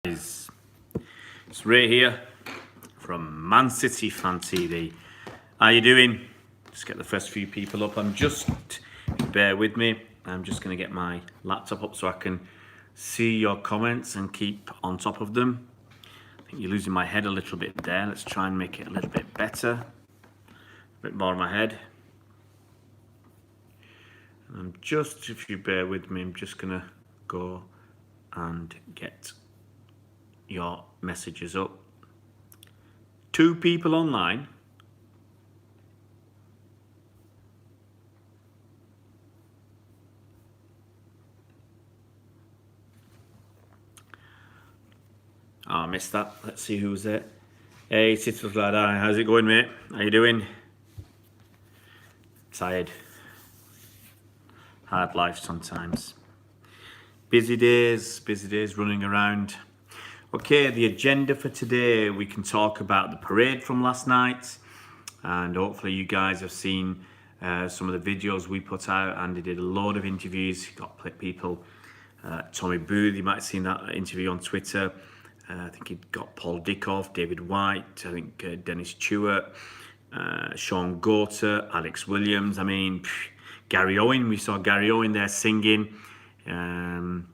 It's Ray here from Man City Fan TV. How you doing? Just get the first few people up. Bear with me. I'm just going to get my laptop up so I can see your comments and keep on top of them. I think you're losing my head a little bit there. Let's try and make it a little bit better. A bit more of my head. And if you bear with me, I'm just going to go and get your messages up. 2 people online. Oh, I missed that. Let's see who's there. Hey, Titles Lad, how's it going, mate? How you doing? Tired. Hard life sometimes. Busy days running around. Okay, the agenda for today, we can talk about the parade from last night, and hopefully you guys have seen some of the videos we put out. Andy did a load of interviews, he got people, Tommy Booth, you might have seen that interview on Twitter. I think he got Paul Dickoff, David White, I think Dennis Stewart, Sean Gorter, Alex Williams, Gary Owen, we saw Gary Owen there singing. Andy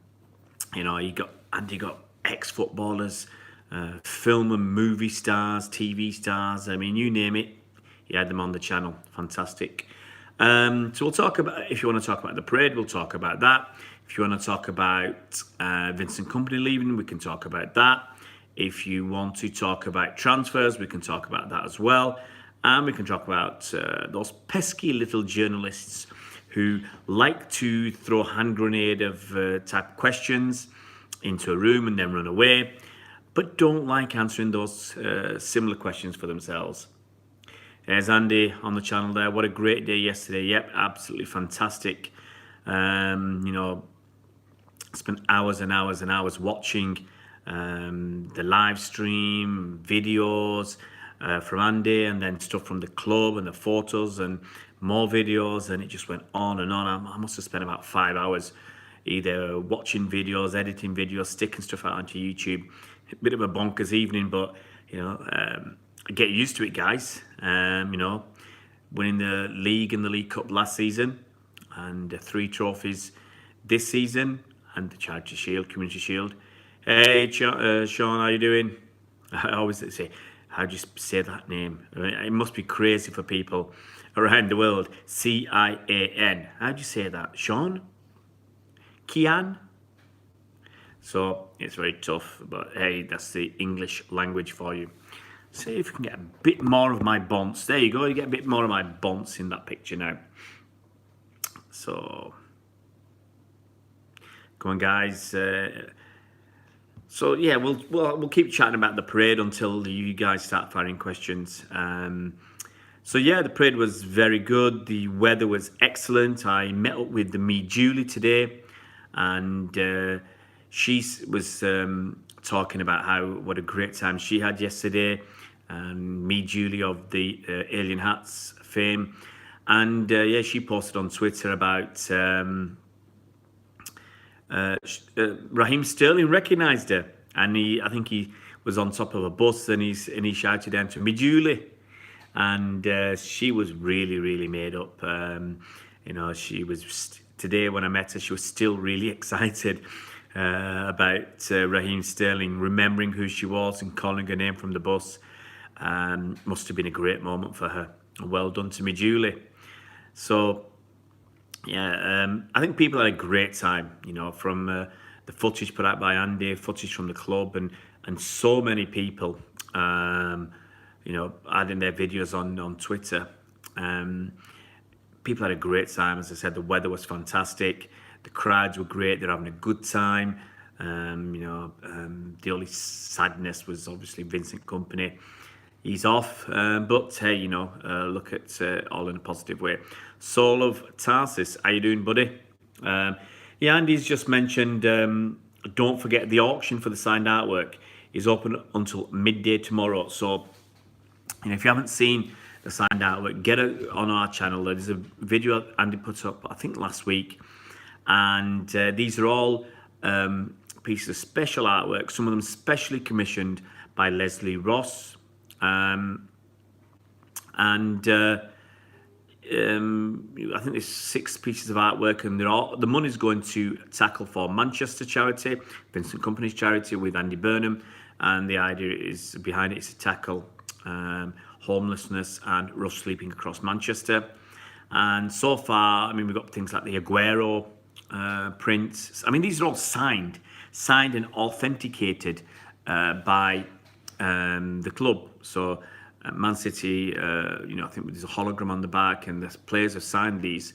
got ex-footballers, film and movie stars, TV stars, you name it, he had them on the channel. Fantastic. So we'll talk about, if you want to talk about the parade, we'll talk about that. If you want to talk about Vincent Kompany leaving, we can talk about that. If you want to talk about transfers, we can talk about that as well. And we can talk about those pesky little journalists who like to throw a hand grenade of type questions into a room and then run away, but don't like answering those similar questions for themselves. There's Andy on the channel there. What a great day yesterday. Yep, absolutely fantastic. Spent hours and hours and hours watching the live stream, videos from Andy, and then stuff from the club and the photos and more videos, and it just went on and on. I must have spent about 5 hours either watching videos, editing videos, sticking stuff out onto YouTube. A bit of a bonkers evening, but get used to it, guys. Winning the league and the League Cup last season, and 3 trophies this season, and the Charity Shield, Community Shield. Hey, Sean, how you doing? I always say, how do you say that name? It must be crazy for people around the world. C-I-A-N. How do you say that? Sean? Kian? So it's very tough, but hey, that's the English language for you. See if you can get a bit more of my bonce. There you go, you get a bit more of my bonce in that picture now. So, come on, guys. So yeah, we'll keep chatting about the parade until you guys start firing questions. So yeah, the parade was very good. The weather was excellent. I met up with me Julie today, and she was talking about what a great time she had yesterday. And me Julie of the Alien Hats fame, and yeah, she posted on Twitter about Raheem Sterling recognised her, and I think he was on top of a bus, and he shouted down to me Julie, and she was really made up. She was today when I met her, she was still really excited about Raheem Sterling, remembering who she was and calling her name from the bus. Must have been a great moment for her. Well done to me Julie. So yeah, I think people had a great time, from the footage put out by Andy, footage from the club, and so many people, adding their videos on Twitter. People had a great time. As I said, the weather was fantastic. The crowds were great. They're having a good time. The only sadness was obviously Vincent Kompany. He's off, but hey, look at all in a positive way. Soul of Tarsus, how you doing, buddy? Yeah, Andy's just mentioned, don't forget the auction for the signed artwork is open until midday tomorrow. So, if you haven't seen the signed artwork, get it on our channel. There's a video Andy put up, I think last week, and these are all pieces of special artwork, some of them specially commissioned by Leslie Ross. And I think there's 6 pieces of artwork, and the money's going to Tackle for Manchester charity, Vincent Kompany's charity, with Andy Burnham, and the idea is behind it is to tackle homelessness and rough sleeping across Manchester. And so far, I mean, we've got things like the Aguero prints. I mean, these are all signed and authenticated by the club. So Man City, I think there's a hologram on the back, and the players have signed these.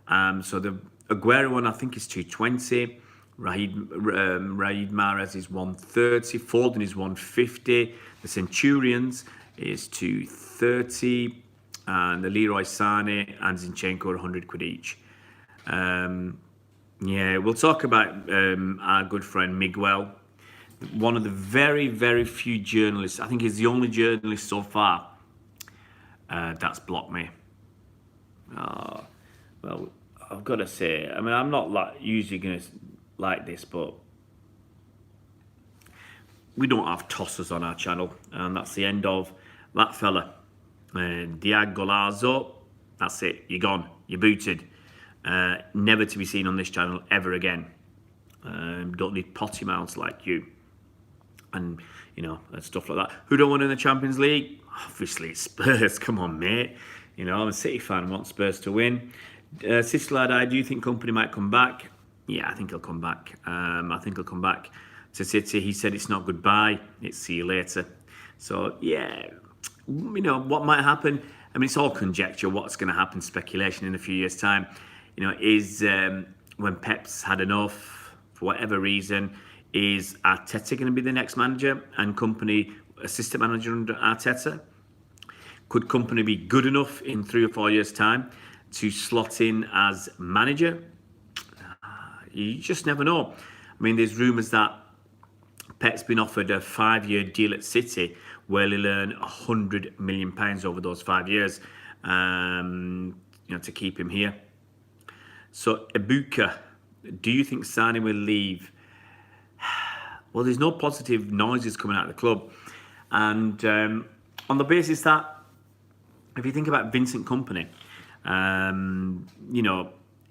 So the Aguero one, I think, is 220. Riyad Mahrez is 130. Foden is 150. The Centurions is 230. And the Leroy Sané and Zinchenko are 100 quid each. We'll talk about our good friend Miguel. One of the very, very few journalists, I think he's the only journalist so far that's blocked me. Well, I've got to say, I mean, I'm not usually going to like this, but we don't have tossers on our channel, and that's the end of that fella. Diagolazo, that's it, you're gone, you're booted. Never to be seen on this channel ever again. Don't need potty mouths like you. And, and stuff like that. Who don't want in the Champions League? Obviously, it's Spurs. Come on, mate. I'm a City fan. I want Spurs to win. Sister Lad, do you think Kompany might come back? Yeah, I think he'll come back. I think he'll come back to City. He said it's not goodbye. It's see you later. So, yeah, what might happen? I mean, it's all conjecture. What's going to happen? Speculation in a few years' time. Is when Pep's had enough, for whatever reason, is Arteta going to be the next manager and Kompany assistant manager under Arteta? Could Kompany be good enough in 3 or 4 years' time to slot in as manager? You just never know. I mean, there's rumours that Pep's been offered a 5-year deal at City where he'll earn £100 million over those 5 years, to keep him here. So, Ibuka, do you think Sane will leave? Well, there's no positive noises coming out of the club. And on the basis that, if you think about Vincent Kompany,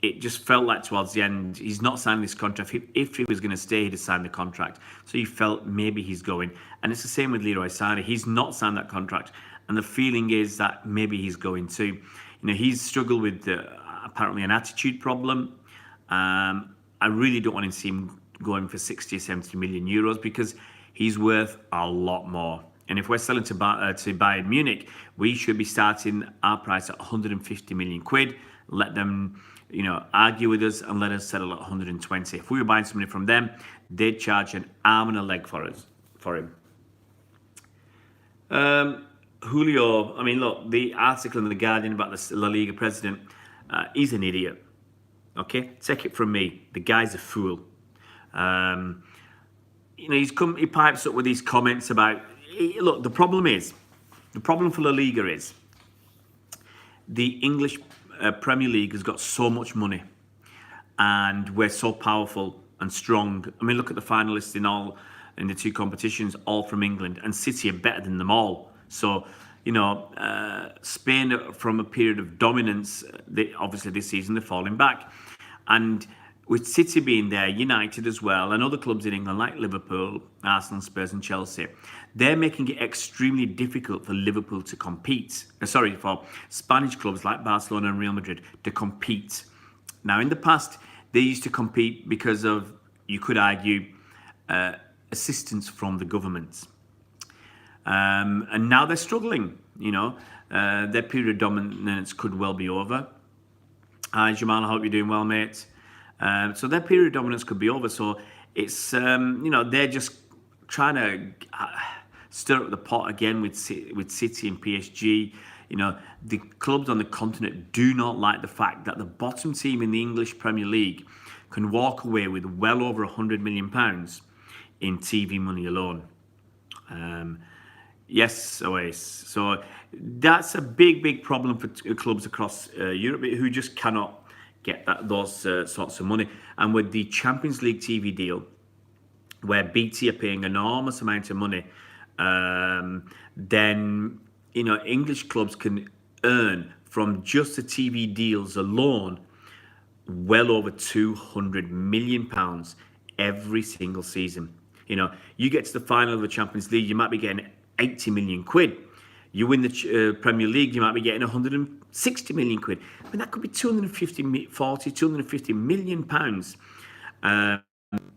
it just felt like towards the end, he's not signing this contract. If he was going to stay, he'd have signed the contract. So you felt maybe he's going. And it's the same with Leroy Sané. He's not signed that contract. And the feeling is that maybe he's going too. He's struggled with apparently an attitude problem. I really don't want to see him going for 60 or 70 million euros because he's worth a lot more. And if we're selling to Bayern Munich, we should be starting our price at 150 million quid. Let them, argue with us and let us settle at 120. If we were buying somebody from them, they'd charge an arm and a leg for him. Julio, I mean, look, the article in The Guardian about the La Liga president, he's an idiot. Okay, take it from me. The guy's a fool. He pipes up with these comments about. Look, the problem for La Liga is the English Premier League has got so much money, and we're so powerful and strong. I mean, look at the finalists in the 2 competitions, all from England, and City are better than them all. So, Spain, from a period of dominance, obviously this season they're falling back. And with City being there, United as well, and other clubs in England like Liverpool, Arsenal, Spurs and Chelsea, they're making it extremely difficult for Liverpool to compete. For Spanish clubs like Barcelona and Real Madrid to compete. Now, in the past, they used to compete because of, you could argue, assistance from the government. And now they're struggling, their period of dominance could well be over. Hi, Jamal, I hope you're doing well, mate. So their period of dominance could be over. So it's, they're just trying to stir up the pot again with City and PSG. The clubs on the continent do not like the fact that the bottom team in the English Premier League can walk away with well over £100 million in TV money alone. Yes, Oasis. So that's a big problem for clubs across Europe who just cannot get those sorts of money. And with the Champions League TV deal, where BT are paying enormous amount of money, then English clubs can earn from just the TV deals alone well over £200 million every single season. You get to the final of the Champions League, you might be getting 80 million quid. You win the Premier League, you might be getting 160 million quid. I mean, that could be 250 million pounds.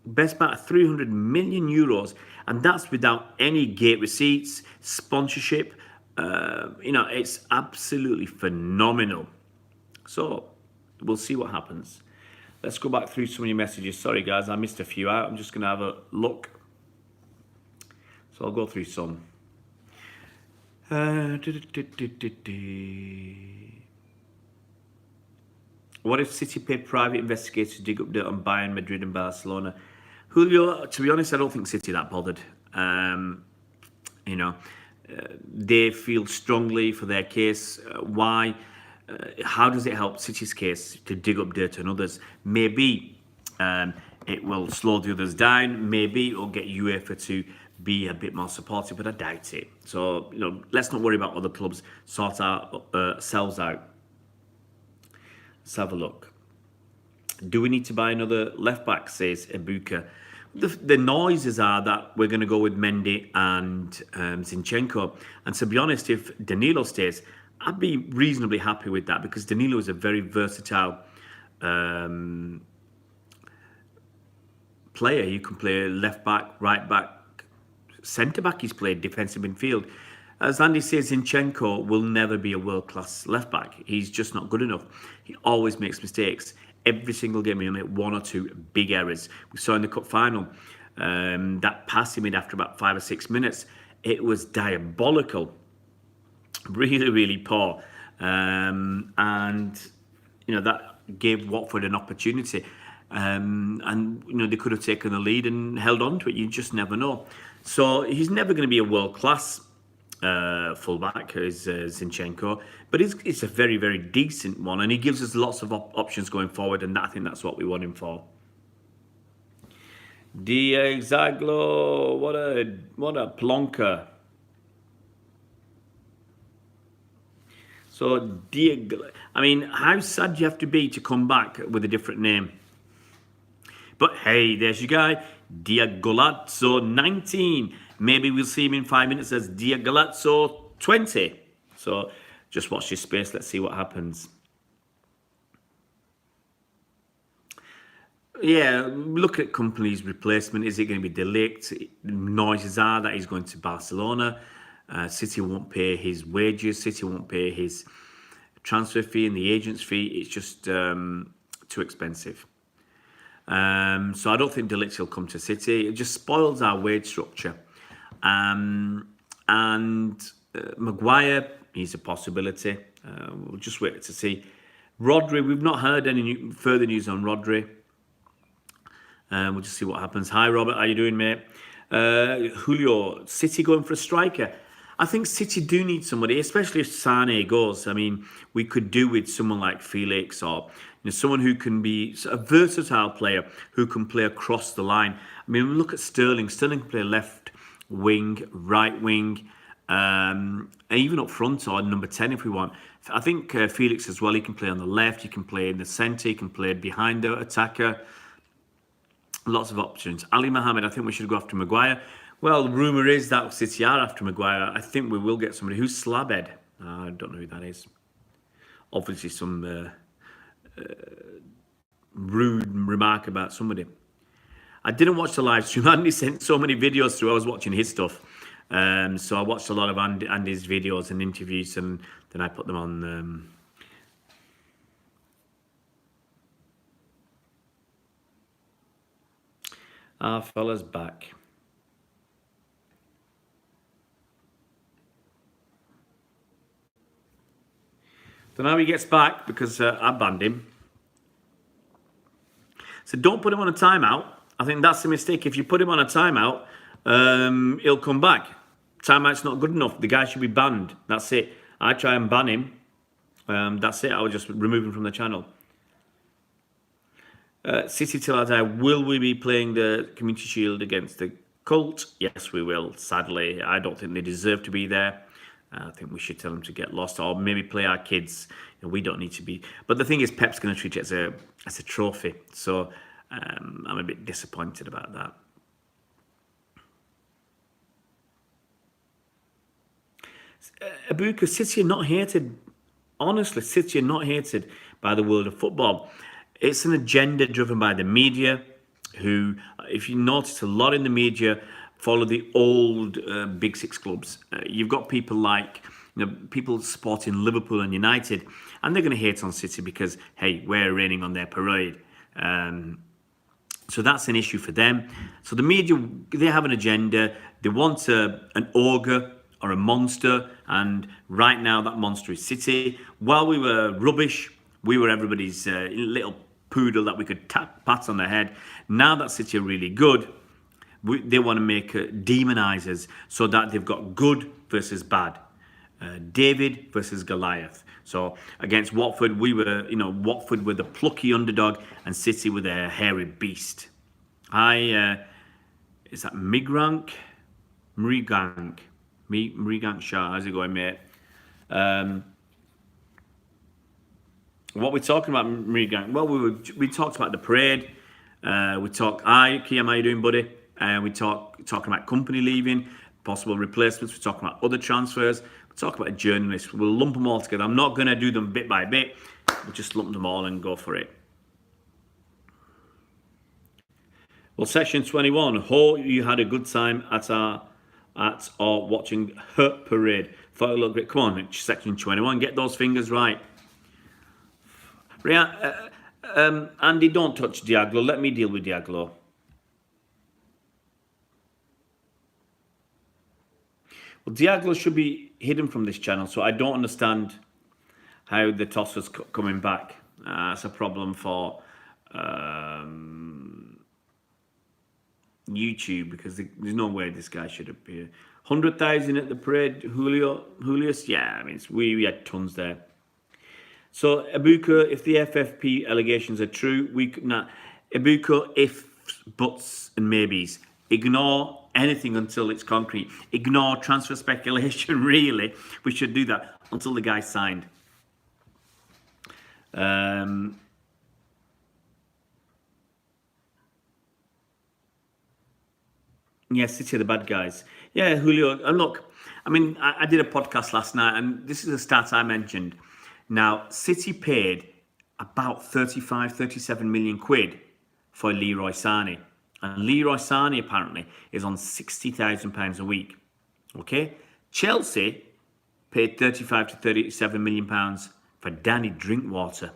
Best part of 300 million euros, and that's without any gate receipts, sponsorship. It's absolutely phenomenal. So we'll see what happens. Let's go back through some of your messages. Sorry guys, I missed a few out. I'm just going to have a look. So I'll go through some. What if City paid private investigators to dig up dirt on Bayern, Madrid and Barcelona? Julio, to be honest, I don't think City are that bothered. They feel strongly for their case. Why? How does it help City's case to dig up dirt on others? Maybe it will slow the others down. Maybe it will get UEFA to be a bit more supportive, but I doubt it. So, let's not worry about other clubs sort ourselves out. Let's have a look. Do we need to buy another left back, says Ibuka. The noises are that we're going to go with Mendy and Zinchenko. And to be honest, if Danilo stays, I'd be reasonably happy with that, because Danilo is a very versatile player. You can play left back, right back, centre back. He's played defensive midfield. As Andy says, Zinchenko will never be a world-class left back. He's just not good enough. He always makes mistakes. Every single game he'll make one or two big errors. We saw in the cup final that pass he made after about 5 or 6 minutes. It was diabolical. Really, really poor. And that gave Watford an opportunity. They could have taken the lead and held on to it. You just never know. So he's never going to be a world-class fullback, is Zinchenko, but it's a very, very decent one, and he gives us lots of options going forward, and I think that's what we want him for. Diego, what a plonker. So Diego, I mean, how sad do you have to be to come back with a different name? But hey, there's your guy, Diagolazzo 19. Maybe we'll see him in 5 minutes as Diagolazzo 20. So just watch this space. Let's see what happens. Yeah, look at Kompany's replacement. Is it going to be De Ligt? Noises are that he's going to Barcelona. City won't pay his wages. City won't pay his transfer fee and the agent's fee. It's just too expensive. So I don't think De Ligt will come to City. It just spoils our wage structure. Maguire, he's a possibility. We'll just wait to see. Rodri, we've not heard any further news on Rodri. We'll just see what happens. Hi, Robert. How you doing, mate? Julio, City going for a striker. I think City do need somebody, especially if Sane goes. I mean, we could do with someone like Felix, or someone who can be a versatile player who can play across the line. I mean, look at Sterling. Sterling can play left wing, right wing, and even up front, or number 10 if we want. I think Felix as well, he can play on the left, he can play in the centre, he can play behind the attacker. Lots of options. Ali Mohammed, I think we should go after Maguire. Well, the rumour is that City are after Maguire. I think we will get somebody. Who's Slabhead? I don't know who that is. Obviously some rude remark about somebody. I didn't watch the live stream. Andy sent so many videos through. I was watching his stuff. So I watched a lot of Andy's videos and interviews, and then I put them on. Our fella's back. Don't know how he gets back, because I banned him. So don't put him on a timeout. I think that's the mistake. If you put him on a timeout, he'll come back. Timeout's not good enough. The guy should be banned. That's it. I try and ban him. That's it. I would just remove him from the channel. City till I die. Will we be playing the Community Shield against the Cult? Yes, we will. Sadly, I don't think they deserve to be there. I think we should tell them to get lost, or maybe play our kids. We don't need to be. But the thing is, Pep's going to treat it as a trophy. So I'm a bit disappointed about that. Abuka, City are not hated. Honestly, City are not hated by the world of football. It's an agenda driven by the media, who, if you notice, a lot in the media follow the old Big Six clubs. You've got people like, people supporting Liverpool and United, and they're going to hate on City because, hey, we're raining on their parade. So that's an issue for them. So the media, they have an agenda. They want an ogre or a monster, and right now that monster is City. While we were rubbish, we were everybody's little poodle that we could pat on the head. Now that City are really good, they want to make demonizers, so that they've got good versus bad. David versus Goliath. So against Watford, Watford were the plucky underdog, and City were the hairy beast. Is that Mrigank Shah? How's it going, mate? What are we talking about, Mrigank? Well, we talked about the parade. Hi, Kiam, how you doing, buddy? Talking about Kompany leaving, possible replacements. We're talking about other transfers. We're talking about journalists. We'll lump them all together. I'm not going to do them bit by bit. We'll just lump them all and go for it. Well, section 21. Hope you had a good time at or watching her parade. Thought it looked great. Come on, section 21. Get those fingers right. Andy, don't touch Diaglo. Let me deal with Diaglo. Well, Diaglo should be hidden from this channel, so I don't understand how the tosser's coming back. That's a problem for YouTube, because there's no way this guy should appear. 100,000 at the parade, Julius. Yeah, I mean, we had tons there. So, Ibuka, if the FFP allegations are true, Ibuka, if, buts, and maybes. Ignore anything until it's concrete. Ignore transfer speculation, really. We should do that until the guy's signed. Yeah, City are the bad guys. Yeah, Julio. And look, I mean, I did a podcast last night, and this is a stat I mentioned. Now, City paid about 37 million quid for Leroy Sané. And Leroy Sané, apparently, is on £60,000 a week. Okay? Chelsea paid 35 to 37 million pounds for Danny Drinkwater.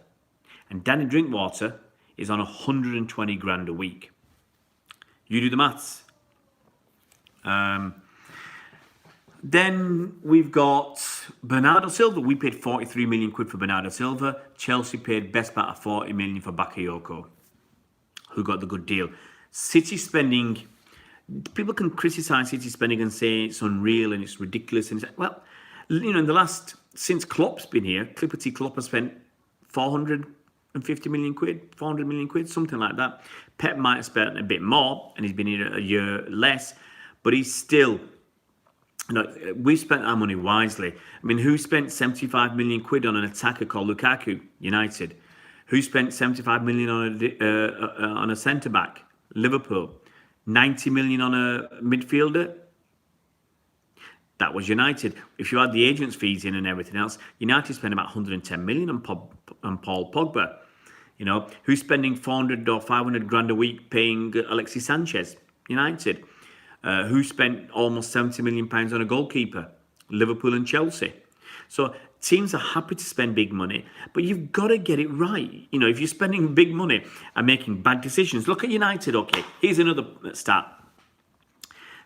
And Danny Drinkwater is on 120 grand a week. You do the maths. Then we've got Bernardo Silva. We paid 43 million quid for Bernardo Silva. Chelsea paid best part of 40 million for Bakayoko, who got the good deal. City spending, people can criticise City spending and say it's unreal and it's ridiculous. And it's, well, in the last, since Klopp's been here, Clipperty Klopp has spent 450 million quid, 400 million quid, something like that. Pep might have spent a bit more, and he's been here a year less, but he's still, we spent our money wisely. I mean, who spent 75 million quid on an attacker called Lukaku? United. Who spent 75 million on a centre back? Liverpool. 90 million on a midfielder? That was United. If you add the agents' fees in and everything else, United spent about 110 million on Paul Pogba. Who's spending 400 or 500 grand a week paying Alexis Sanchez? United. Who spent almost 70 million pounds on a goalkeeper? Liverpool and Chelsea. So teams are happy to spend big money, but you've got to get it right. If you're spending big money and making bad decisions, look at United. Okay, here's another stat.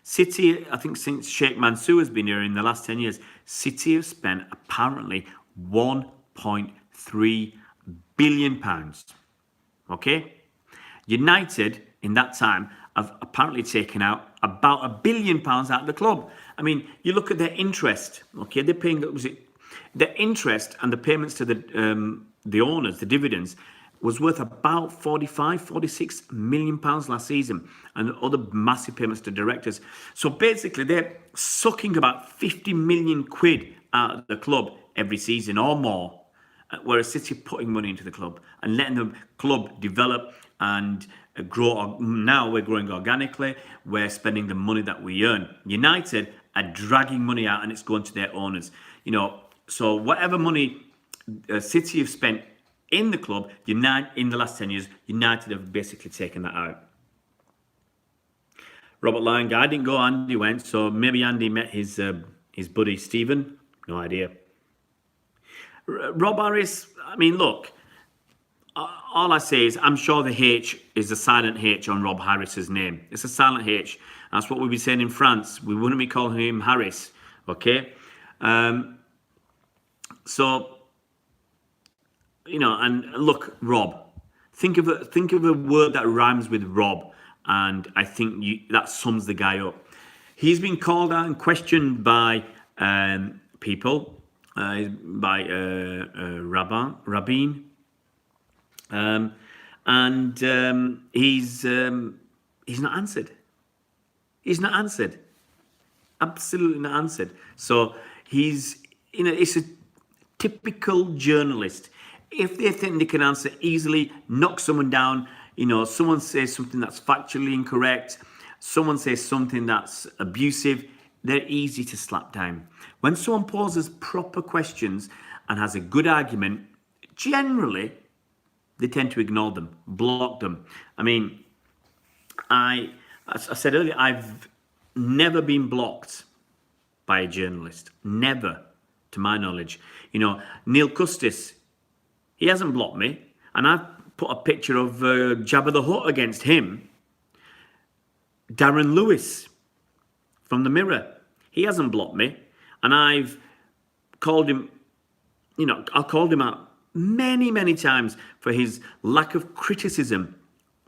City, I think since Sheikh Mansour has been here in the last 10 years, City have spent apparently 1.3 billion pounds. Okay? United, in that time, have apparently taken out about £1 billion out of the club. I mean, you look at their interest. Okay, they're paying, their interest and the payments to the owners, the dividends, was worth about 45, 46 million pounds last season, and other massive payments to directors. So basically, they're sucking about 50 million quid out of the club every season or more, whereas City are putting money into the club and letting the club develop and grow. Now we're growing organically. We're spending the money that we earn. United are dragging money out, and it's going to their owners. So whatever money City have spent in the club, United in the last 10 years, United have basically taken that out. Robert Lyon, I didn't go, Andy went, so maybe Andy met his buddy Stephen. No idea. Rob Harris, I mean, look, all I say is I'm sure the H is a silent H on Rob Harris's name. It's a silent H. That's what we'd be saying in France. We wouldn't be calling him Harris, okay? So, and look, Rob, think of a word that rhymes with Rob, and I think that sums the guy up. He's been called out and questioned by people, by Rabin, and he's not answered. He's not answered. Absolutely not answered. So he's, it's a typical journalist. If they think they can answer easily, knock someone down, someone says something that's factually incorrect, someone says something that's abusive, they're easy to slap down. When someone poses proper questions and has a good argument, generally, they tend to ignore them, block them. I mean, as I said earlier, I've never been blocked by a journalist. Never, to my knowledge. Neil Custis, he hasn't blocked me. And I've put a picture of Jabba the Hutt against him. Darren Lewis from the Mirror, he hasn't blocked me. And I've called him, I called him out many, many times for his lack of criticism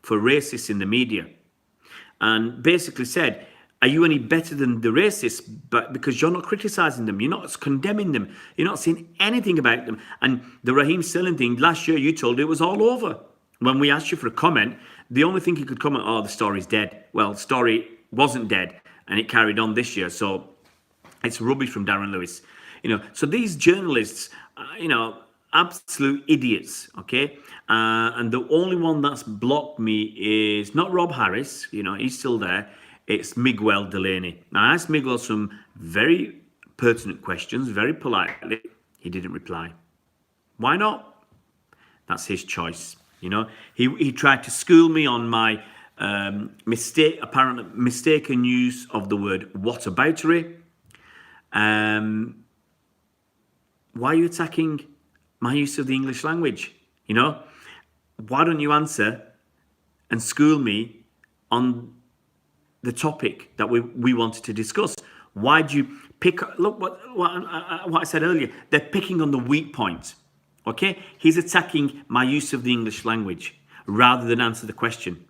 for racists in the media. And basically said, are you any better than the racists? But because you're not criticising them, you're not condemning them, you're not saying anything about them. And the Raheem Sterling thing, last year you told it was all over. When we asked you for a comment, the only thing you could comment, the story's dead. Well, the story wasn't dead, and it carried on this year. So it's rubbish from Darren Lewis. So these journalists, absolute idiots, okay? And the only one that's blocked me is not Rob Harris, he's still there. It's Miguel Delaney. Now, I asked Miguel some very pertinent questions, very politely. He didn't reply. Why not? That's his choice. He tried to school me on my apparent mistaken use of the word whataboutery. Why are you attacking my use of the English language? Why don't you answer and school me on the topic that we wanted to discuss? Why do you pick? Look what I said earlier. They're picking on the weak point. Okay, he's attacking my use of the English language rather than answer the question,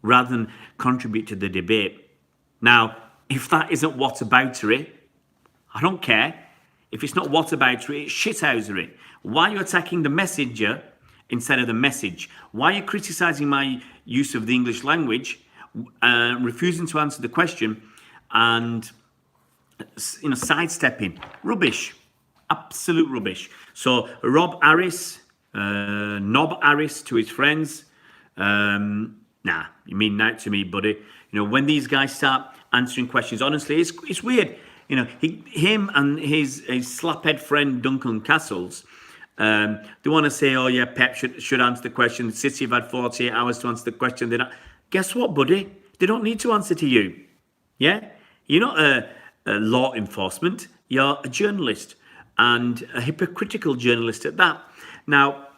rather than contribute to the debate. Now, if that isn't whataboutery, I don't care. If it's not whataboutery, it's shithousery. Why are you attacking the messenger instead of the message? Why are you criticising my use of the English language, refusing to answer the question, and sidestepping? Rubbish. Absolute rubbish. So Rob Harris, Nob Harris to his friends, nah, you mean that to me, buddy. When these guys start answering questions, honestly, it's weird. Him and his slaphead friend Duncan Castles, they want to say, oh yeah, Pep should answer the question. The City have had 48 hours to answer the question. Guess what, buddy? They don't need to answer to you. Yeah? You're not a law enforcement. You're a journalist, and a hypocritical journalist at that. Now,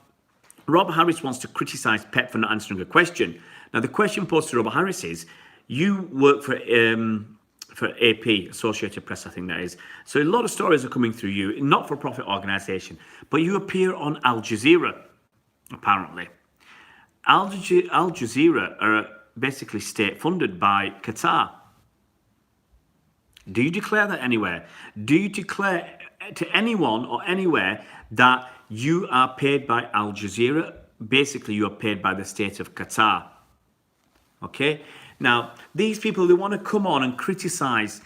Rob Harris wants to criticise Pep for not answering a question. Now, the question posed to Rob Harris is, you work for AP, Associated Press, I think that is. So a lot of stories are coming through you, not-for-profit organisation, but you appear on Al Jazeera, apparently. Al Jazeera are basically state-funded by Qatar. Do you declare that anywhere? Do you declare to anyone or anywhere that you are paid by Al Jazeera basically you're paid by the state of Qatar. Okay? Now, these people, they want to come on and criticize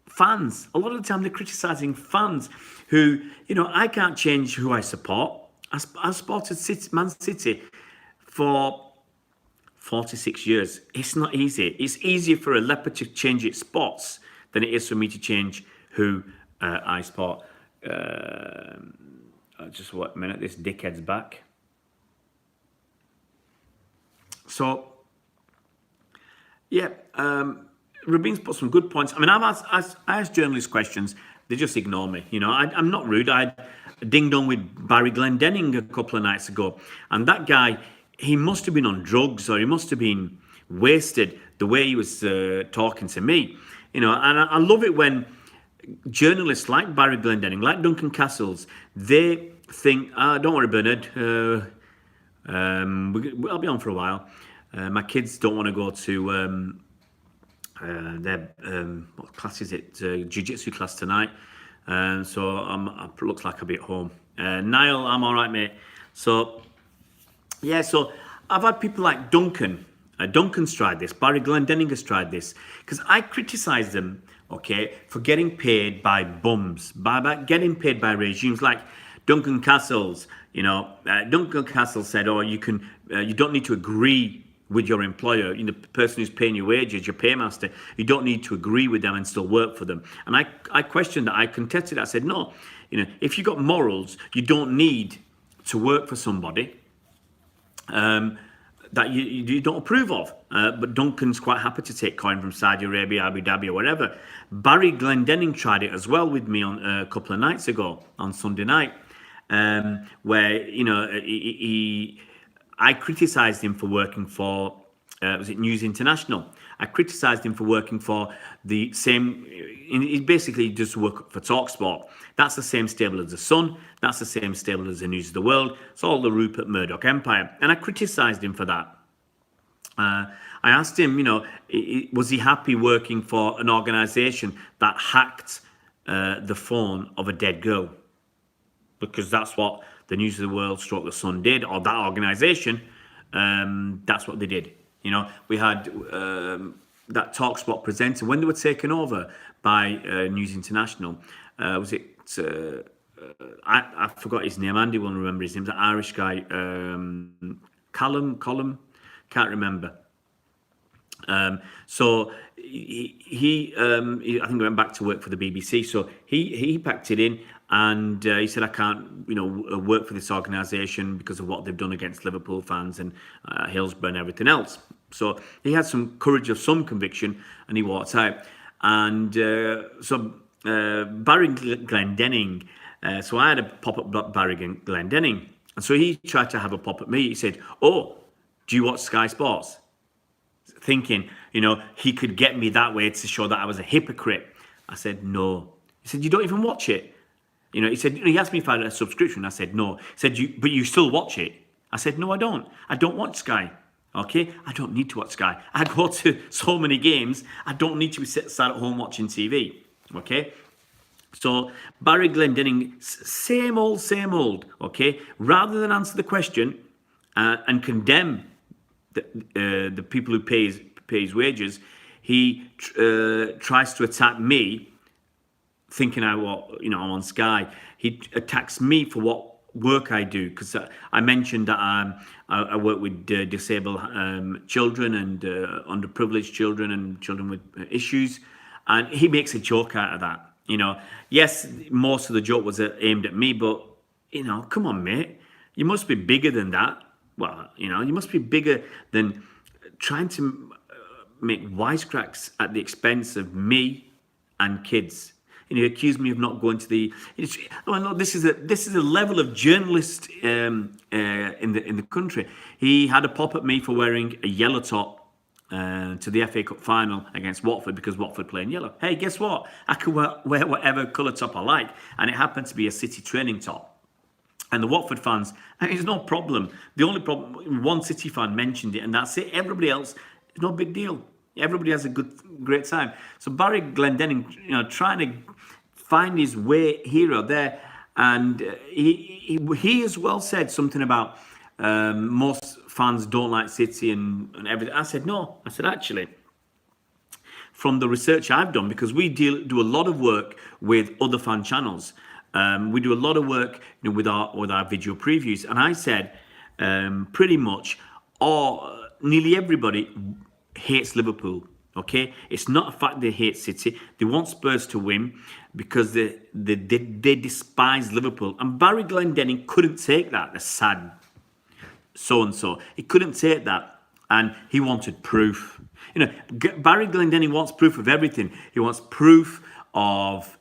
fans. A lot of the time they're criticizing fans who, I can't change who I support. I supported Man City for 46 years. It's not easy. It's easier for a leopard to change its spots than it is for me to change who I support. Just wait a minute, this dickhead's back. So, yeah, Rabin's put some good points. I mean, I asked journalists questions. They just ignore me. I'm not rude. I dinged on with Barry Glendenning a couple of nights ago. And that guy, he must have been on drugs or he must have been wasted the way he was talking to me. And I love it when journalists like Barry Glendenning, like Duncan Castles, they think, don't worry, Bernard, I'll be on for a while. My kids don't want to go to their what class is it? Jiu-jitsu class tonight. So looks like I'll be at home. Niall, I'm all right, mate. So yeah, so I've had people like Duncan. Duncan's tried this. Barry Glendenning has tried this because I criticise them, okay, for getting paid by bums, by getting paid by regimes like Duncan Castles. Duncan Castles said, "Oh, you don't need to agree with your employer, the person who's paying your wages, your paymaster. You don't need to agree with them and still work for them." And I questioned that. I contested. I said, "No, if you've got morals, you don't need to work for somebody that you don't approve of." But Duncan's quite happy to take coin from Saudi Arabia, Abu Dhabi, or whatever. Barry Glendenning tried it as well with me on a couple of nights ago on Sunday night, where I criticised him for working for, was it News International? I criticised him for working for the same, he basically does work for TalkSport. That's the same stable as The Sun. That's the same stable as the News of the World. It's all the Rupert Murdoch empire. And I criticised him for that. I asked him, was he happy working for an organisation that hacked the phone of a dead girl? Because that's what the News of the World / The Sun did, or that organisation, that's what they did. We had that TalkSport presenter, when they were taken over by News International, was it, I forgot his name, Andy will remember his name, the Irish guy, Callum, can't remember. So he I think went back to work for the BBC. So he packed it in and he said, "I can't, work for this organisation because of what they've done against Liverpool fans and Hillsborough and everything else." So he had some courage of some conviction and he walked out. And so Barry Glendenning, so I had a pop at Barry Glendenning. And so he tried to have a pop at me. He said, "Oh, do you watch Sky Sports?" Thinking, he could get me that way to show that I was a hypocrite. I said, "No." He said, "You don't even watch it?" He said, he asked me if I had a subscription. I said, "No." He said, "But you still watch it?" I said, "No, I don't. I don't watch Sky. Okay? I don't need to watch Sky. I go to so many games. I don't need to be sat at home watching TV." Okay? So Barry Glendenning, same old, okay? Rather than answer the question and condemn the people who pay his wages, he tries to attack me, thinking I'm on Sky. He attacks me for what work I do, because I mentioned that I work with disabled children and underprivileged children and children with issues, and he makes a joke out of that. Yes, most of the joke was aimed at me, but come on, mate, you must be bigger than that. Well, you must be bigger than trying to make wisecracks at the expense of me and kids. He accused me of not going to the. This is a level of journalist in the country. He had a pop at me for wearing a yellow top to the FA Cup final against Watford because Watford playing yellow. Hey, guess what? I could wear whatever colour top I like, and it happened to be a City training top. And the Watford fans, it's no problem. The only problem, one City fan mentioned it, and that's it. Everybody else, it's no big deal. Everybody has a great time. So Barry Glendenning, trying to find his way here or there, and he as well said something about most fans don't like City and everything. I said, no. I said, actually, from the research I've done, because we do a lot of work with other fan channels. We do a lot of work, with our video previews, and I said pretty much nearly everybody hates Liverpool. Okay, it's not a fact they hate City. They want Spurs to win because they despise Liverpool. And Barry Glendenning couldn't take that. The sad so-and-so. He couldn't take that. And he wanted proof. Barry Glendenning wants proof of everything. He wants proof of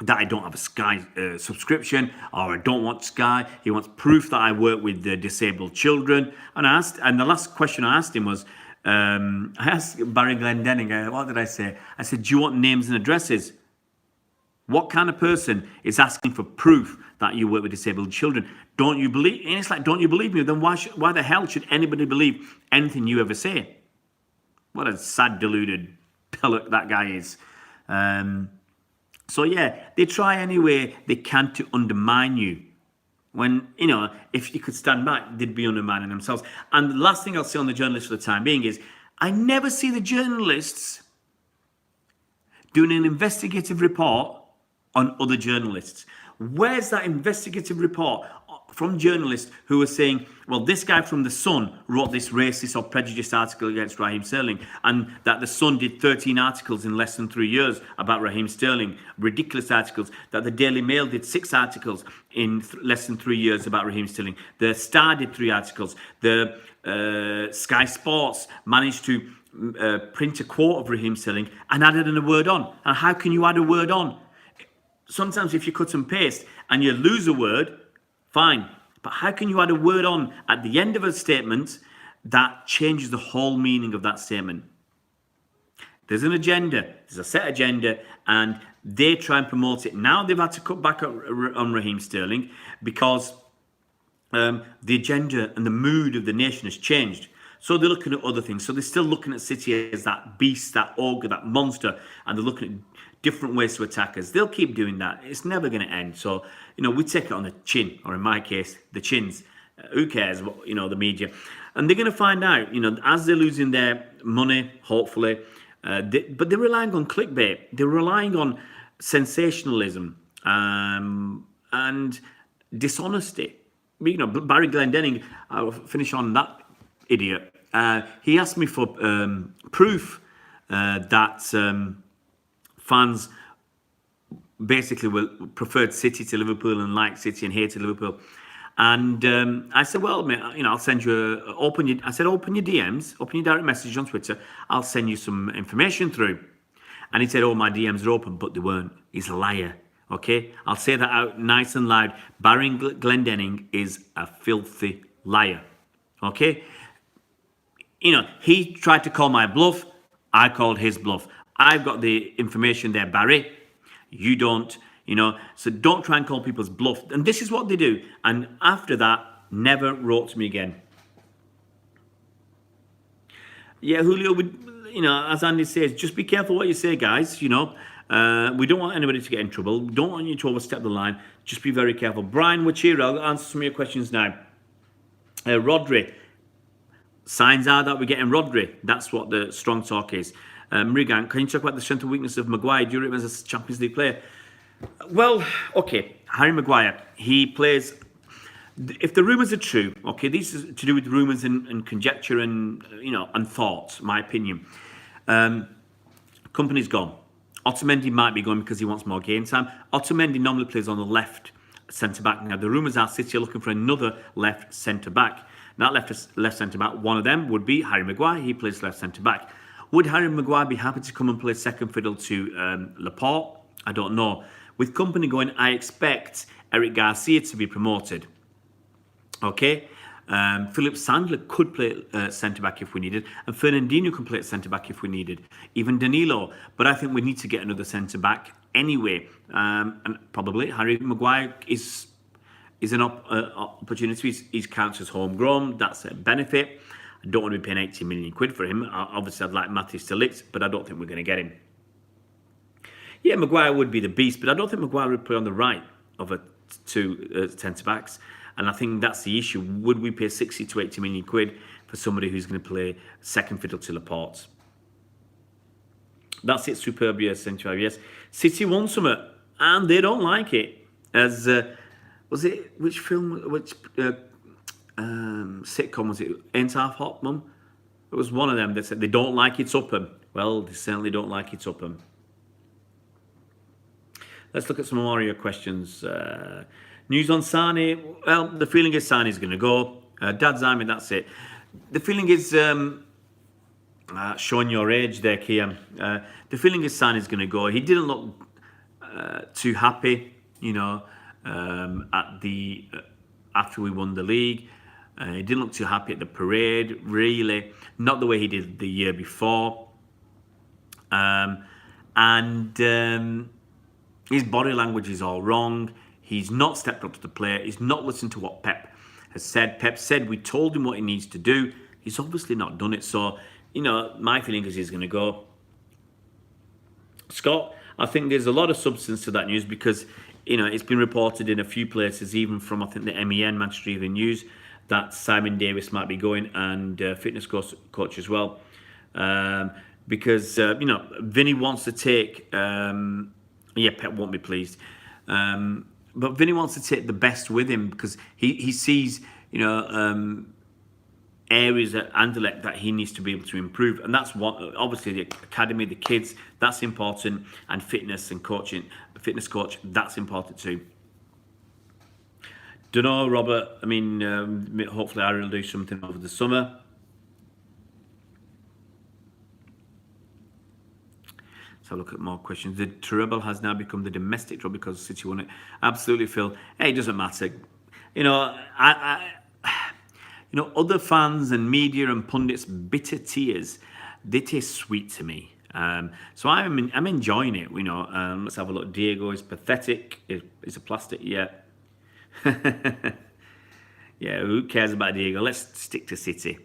that I don't have a Sky subscription, or I don't want Sky. He wants proof that I work with disabled children. And the last question I asked him was, I asked Barry Glendenning, what did I say? I said, do you want names and addresses? What kind of person is asking for proof that you work with disabled children? Don't you believe? And it's like, don't you believe me? Then why the hell should anybody believe anything you ever say? What a sad, deluded pellet that guy is. So yeah, they try any way they can to undermine you. When, if you could stand back, they'd be undermining themselves. And the last thing I'll say on the journalists for the time being is, I never see the journalists doing an investigative report on other journalists. Where's that investigative report from journalists who are saying, well, this guy from The Sun wrote this racist or prejudiced article against Raheem Sterling, and that The Sun did 13 articles in less than 3 years about Raheem Sterling, ridiculous articles, that the Daily Mail did 6 articles in less than 3 years about Raheem Sterling, the Star did 3 articles, the Sky Sports managed to print a quote of Raheem Sterling and added a word on. And how can you add a word on? Sometimes if you cut and paste and you lose a word, fine. But how can you add a word on at the end of a statement that changes the whole meaning of that statement? There's an agenda. There's a set agenda, and they try and promote it. Now they've had to cut back on Raheem Sterling because the agenda and the mood of the nation has changed. So they're looking at other things. So they're still looking at City as that beast, that ogre, that monster, and they're looking at different ways to attack us. They'll keep doing that. It's never going to end. So, we take it on the chin, or in my case, the chins. Who cares what, the media. And they're going to find out, as they're losing their money, hopefully, but they're relying on clickbait. They're relying on sensationalism and dishonesty. Barry Glendenning, I'll finish on that idiot. He asked me for proof that fans basically preferred City to Liverpool and liked City and hated Liverpool. And I said, well, mate, I'll send you open your DMs, open your direct message on Twitter. I'll send you some information through. And he said, oh, my DMs are open, but they weren't. He's a liar. Okay, I'll say that out nice and loud. Barry Glendenning is a filthy liar. Okay, he tried to call my bluff. I called his bluff. I've got the information there, Barry. You don't, so don't try and call people's bluff. And this is what they do. And after that, never wrote to me again. Yeah, Julio, as Andy says, just be careful what you say, guys. We don't want anybody to get in trouble. We don't want you to overstep the line. Just be very careful. Brian Wachira, I'll answer some of your questions now. Rodri. Signs are that we're getting Rodri. That's what the strong talk is. Mrigan, can you talk about the strength and weakness of Maguire? Do you rate him as a Champions League player? Well, okay, Harry Maguire, he plays... If the rumours are true, okay, this is to do with rumours and conjecture and, and thoughts, my opinion. Kompany's gone. Otamendi might be going because he wants more game time. Otamendi normally plays on the left centre-back. Now, the rumours are City are looking for another left centre-back. That left centre-back, one of them would be Harry Maguire. He plays left centre-back. Would Harry Maguire be happy to come and play second fiddle to Laporte? I don't know. With Kompany going, I expect Eric Garcia to be promoted. Okay? Philip Sandler could play centre-back if we needed. And Fernandinho can play at centre-back if we needed. Even Danilo. But I think we need to get another centre-back anyway. And probably Harry Maguire is an opportunity. He counts as homegrown. That's a benefit. I don't want to be paying 80 million quid for him. Obviously, I'd like Matthias de Ligt, but I don't think we're going to get him. Yeah, Maguire would be the beast, but I don't think Maguire would play on the right of two centre-backs. And I think that's the issue. Would we pay 60 to 80 million quid for somebody who's going to play second fiddle to Laporte? That's it, Superbia 75. Yes, City won something, and they don't like it. As was it which film? Which sitcom was it? Ain't Half Hot, Mum? It was one of them that said they don't like it up 'em. Well, they certainly don't like it up 'em. Let's look at some more of your questions. News on Sane. Well, the feeling is Sane's going to go. Dad's Army, that's it. The feeling is showing your age there, Kiam. The feeling is Sane's going to go. He didn't look too happy, at the after we won the league. He didn't look too happy at the parade, really. Not the way he did the year before. His body language is all wrong. He's not stepped up to the plate. He's not listened to what Pep has said. Pep said we told him what he needs to do. He's obviously not done it. So, my feeling is he's going to go. Scott, I think there's a lot of substance to that news because, it's been reported in a few places, even from, I think, the MEN, Manchester Evening News, that Simon Davis might be going and fitness coach as well. Because, Vinny wants to take... Pep won't be pleased. But Vinny wants to take the best with him because he sees, areas at Anderlecht that he needs to be able to improve. And that's what, obviously, the academy, the kids, that's important. And fitness and coaching, fitness coach, that's important too. Don't know, Robert. I mean, hopefully Ari will do something over the summer. Let's have a look at more questions. The treble has now become the domestic treble because City won it. Absolutely, Phil. Hey, it doesn't matter. Other fans and media and pundits' bitter tears, they taste sweet to me. So I'm enjoying it. Let's have a look. Diego is pathetic. Is a plastic? Yeah. Yeah. Who cares about Diego? Let's stick to City.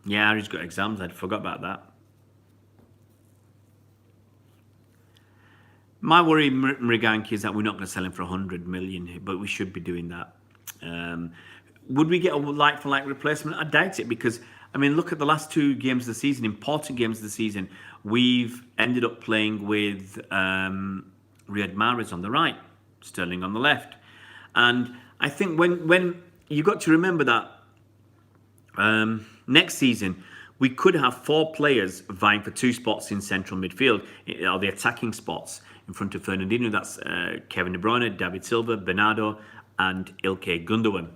Yeah, Harry's got exams. I forgot about that. My worry, Mriganki, is that we're not going to sell him for 100 million, but we should be doing that. Would we get a like-for-like replacement? I doubt it because, look at the last two games of the season, important games of the season. We've ended up playing with Riyad Mahrez on the right, Sterling on the left. And I think when you've got to remember that next season, we could have 4 players vying for 2 spots in central midfield, or the attacking spots in front of Fernandinho. That's Kevin De Bruyne, David Silva, Bernardo, and Ilkay Gundogan.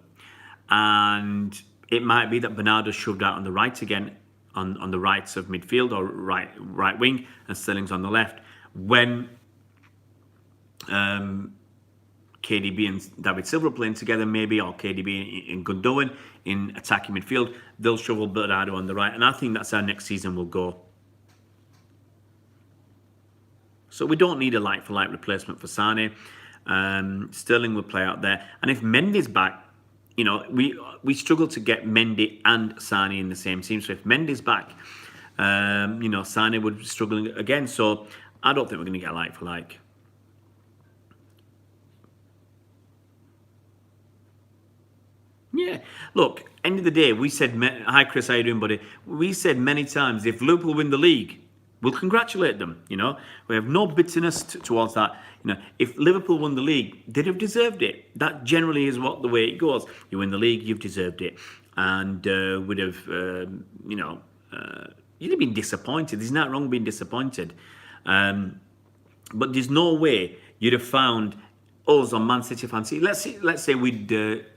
And it might be that Bernardo's shoved out on the right again, on the right of midfield or right wing, and Sterling's on the left. When KDB and David Silva are playing together, maybe, or KDB and Gundogan in attacking midfield, they'll shovel Bernardo on the right. And I think that's how next season will go. So we don't need a like-for-like replacement for Sane. Sterling will play out there. And if Mendy's back, we struggle to get Mendy and Sane in the same team. So if Mendy's back, Sane would be struggling again. So I don't think we're going to get a like-for-like. Yeah, look, end of the day, we said, hi Chris, how you doing, buddy? We said many times, if Liverpool win the league, we'll congratulate them, We have no bitterness towards that. If Liverpool won the league, they'd have deserved it. That generally is the way it goes. You win the league, you've deserved it. And would have, you'd have been disappointed. There's nothing wrong being disappointed. But there's no way you'd have found us on Man City fans. Let's say we'd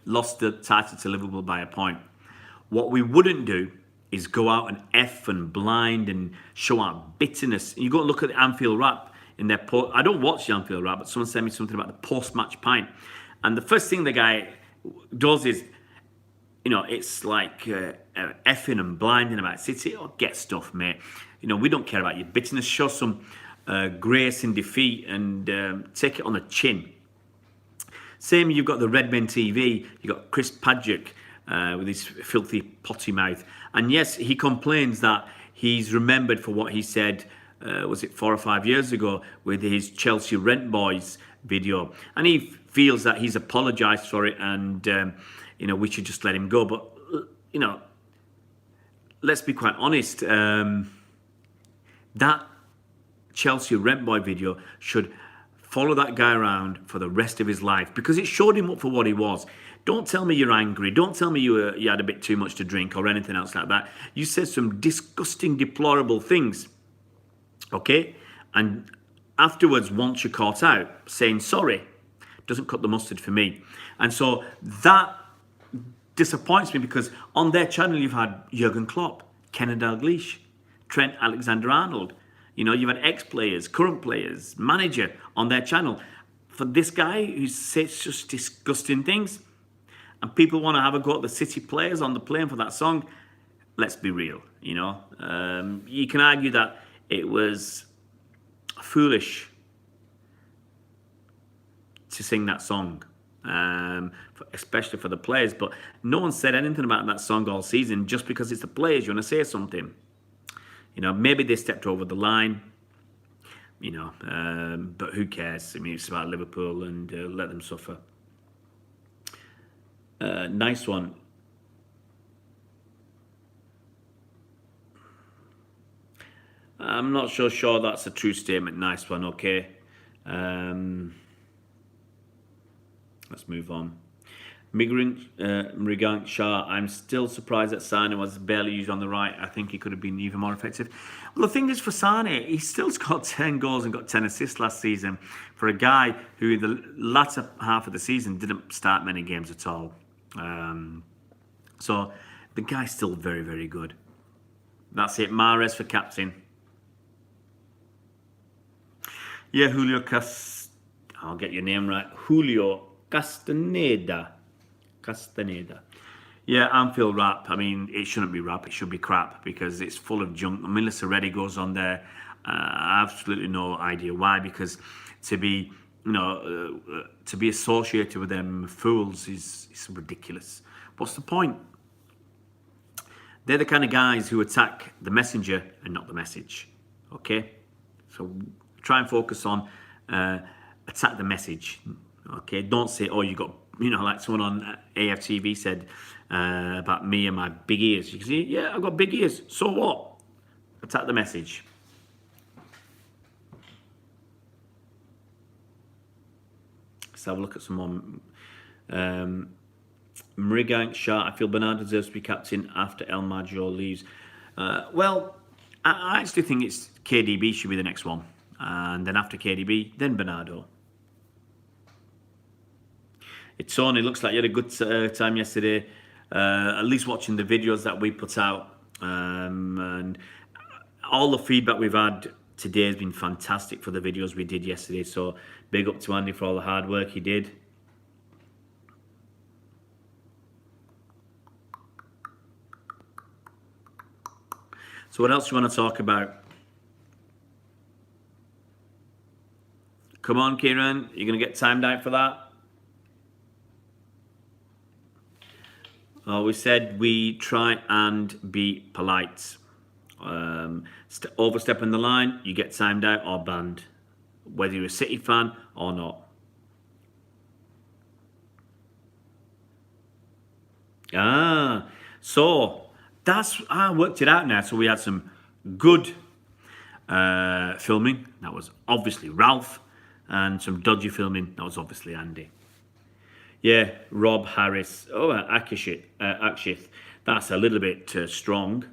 lost the title to Liverpool by a point. What we wouldn't do is go out and F and blind and show our bitterness. You got to look at the Anfield Wrap in their I don't watch the Anfield Wrap, but someone sent me something about the post-match pint. And the first thing the guy does is, it's like effing and blinding about City. Oh, get stuff, mate. We don't care about your bitterness. Show some grace in defeat and take it on the chin. Same, you've got the Redmen TV. You've got Chris Padgett with his filthy potty mouth. And yes, he complains that he's remembered for what he said, was it 4 or 5 years ago, with his Chelsea rent boys video, and he feels that he's apologised for it, and we should just let him go. But let's be quite honest. That Chelsea rent boy video should follow that guy around for the rest of his life, because it showed him up for what he was. Don't tell me you're angry. Don't tell me you had a bit too much to drink or anything else like that. You said some disgusting, deplorable things, okay? And afterwards, once you're caught out, saying sorry doesn't cut the mustard for me. And so that disappoints me, because on their channel you've had Jurgen Klopp, Kenneth Dalglish, Trent Alexander-Arnold. You've had ex-players, current players, manager on their channel. For this guy who says just disgusting things, and people want to have a go at the City players on the plane for that song, let's be real. You can argue that it was foolish to sing that song, especially for the players. But no one said anything about that song all season. Just because it's the players, you want to say something. Maybe they stepped over the line, but who cares? I mean, it's about Liverpool, and let them suffer. Nice one. I'm not sure that's a true statement. Nice one, okay. Let's move on. Mrigank Shah, I'm still surprised that Sane was barely used on the right. I think he could have been even more effective. Well, the thing is, for Sane, he still got 10 goals and got 10 assists last season for a guy who in the latter half of the season didn't start many games at all. So the guy's still very, very good. That's it. Mahrez for captain. Yeah, I'll get your name right. Julio Castaneda. Yeah, Anfield rap. I mean, it shouldn't be rap. It should be crap, because it's full of junk. Melissa Reddy goes on there. Absolutely no idea why. Because to be associated with them fools is ridiculous. What's the point? They're the kind of guys who attack the messenger and not the message. Okay, so try and focus on attack the message. Okay, don't say, oh, you got, like someone on AFTV said about me and my big ears. You can see, yeah, I've got big ears. So what? Attack the message. Let's have a look at some more. Mrigank Shah, I feel Bernardo deserves to be captain after El Major leaves. Well, I actually think it's KDB should be the next one. And then after KDB, then Bernardo. It's Tony, looks like you had a good time yesterday. At least watching the videos that we put out. And all the feedback we've had today has been fantastic for the videos we did yesterday. So big up to Andy for all the hard work he did. So what else do you want to talk about? Come on, Kieran. You're going to get timed out for that? We said we try and be polite. Overstepping the line, you get timed out or banned. Whether you're a City fan or not. So I worked it out now. So we had some good filming. That was obviously Ralph. And some dodgy filming. That was obviously Andy. Yeah, Rob Harris. Oh, Akshith. That's a little bit strong.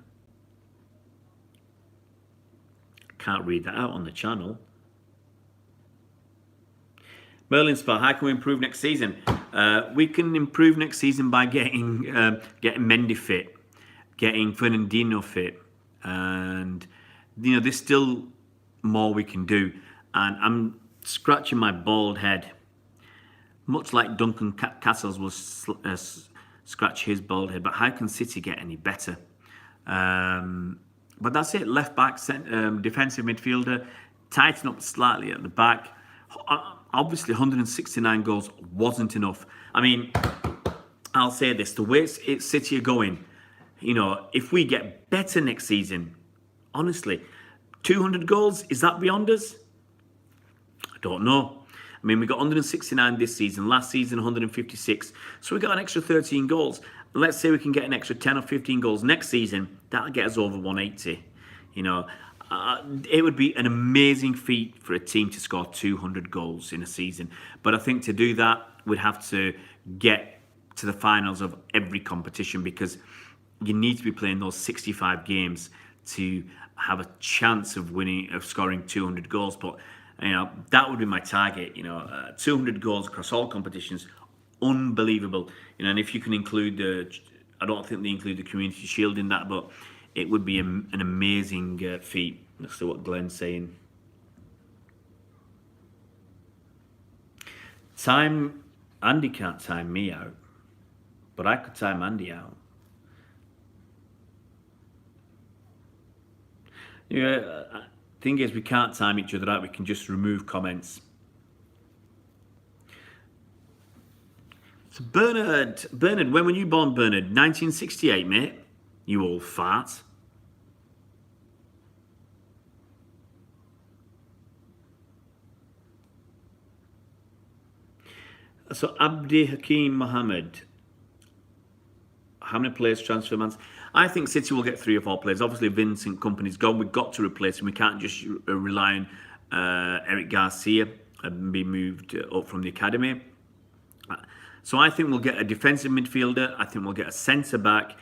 Can't read that out on the channel. Merlin Spa, how can we improve next season? We can improve next season by getting Mendy fit, getting Fernandinho fit, and there's still more we can do. And I'm scratching my bald head, much like Duncan Castles will scratch his bald head. But how can City get any better? But that's it. Left back, defensive midfielder, tighten up slightly at the back. Obviously, 169 goals wasn't enough. I mean, I'll say this: the way City are going, if we get better next season, honestly, 200 goals, is that beyond us? I don't know. I mean, we got 169 this season, last season 156. So we got an extra 13 goals. Let's say we can get an extra 10 or 15 goals next season. That'll get us over 180. You know, it would be an amazing feat for a team to score 200 goals in a season. But I think to do that, we'd have to get to the finals of every competition, because you need to be playing those 65 games to have a chance of winning, of scoring 200 goals. But you know, that would be my target. You know, 200 goals across all competitions, unbelievable. You know, and if you can include the, I don't think they include the Community Shield in that, but it would be an amazing feat. That's what Glenn's saying. Andy can't time me out, but I could time Andy out. Yeah, thing is, we can't time each other out. We can just remove comments. So Bernard, when were you born, Bernard? 1968, mate. You old fart. So Abdi Hakim Mohammed, how many players transfer man? I think City will get 3 or 4 players. Obviously, Vincent Kompany's gone. We've got to replace him. We can't just rely on Eric Garcia and be moved up from the academy. So I think we'll get a defensive midfielder. I think we'll get a centre back.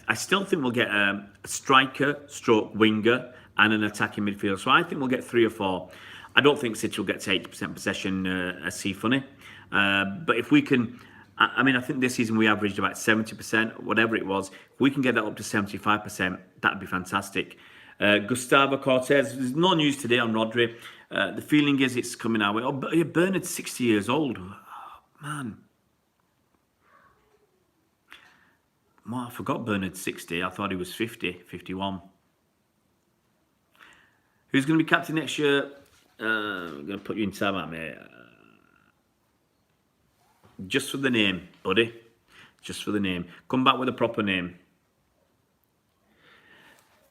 I still think we'll get a striker, stroke winger, and an attacking midfielder. So I think we'll get 3 or 4. I don't think City will get to 80% possession. I see funny. But if we can, I mean, I think this season we averaged about 70%, whatever it was. If we can get that up to 75%, that'd be fantastic. Gustavo Cortez, there's no news today on Rodri. The feeling is it's coming our way. Oh, Bernard's 60 years old. Oh, man. Well, I forgot Bernard's 60. I thought he was 50, 51. Who's going to be captain next year? I'm going to put you in timeout, mate. Just for the name, buddy. Just for the name. Come back with a proper name.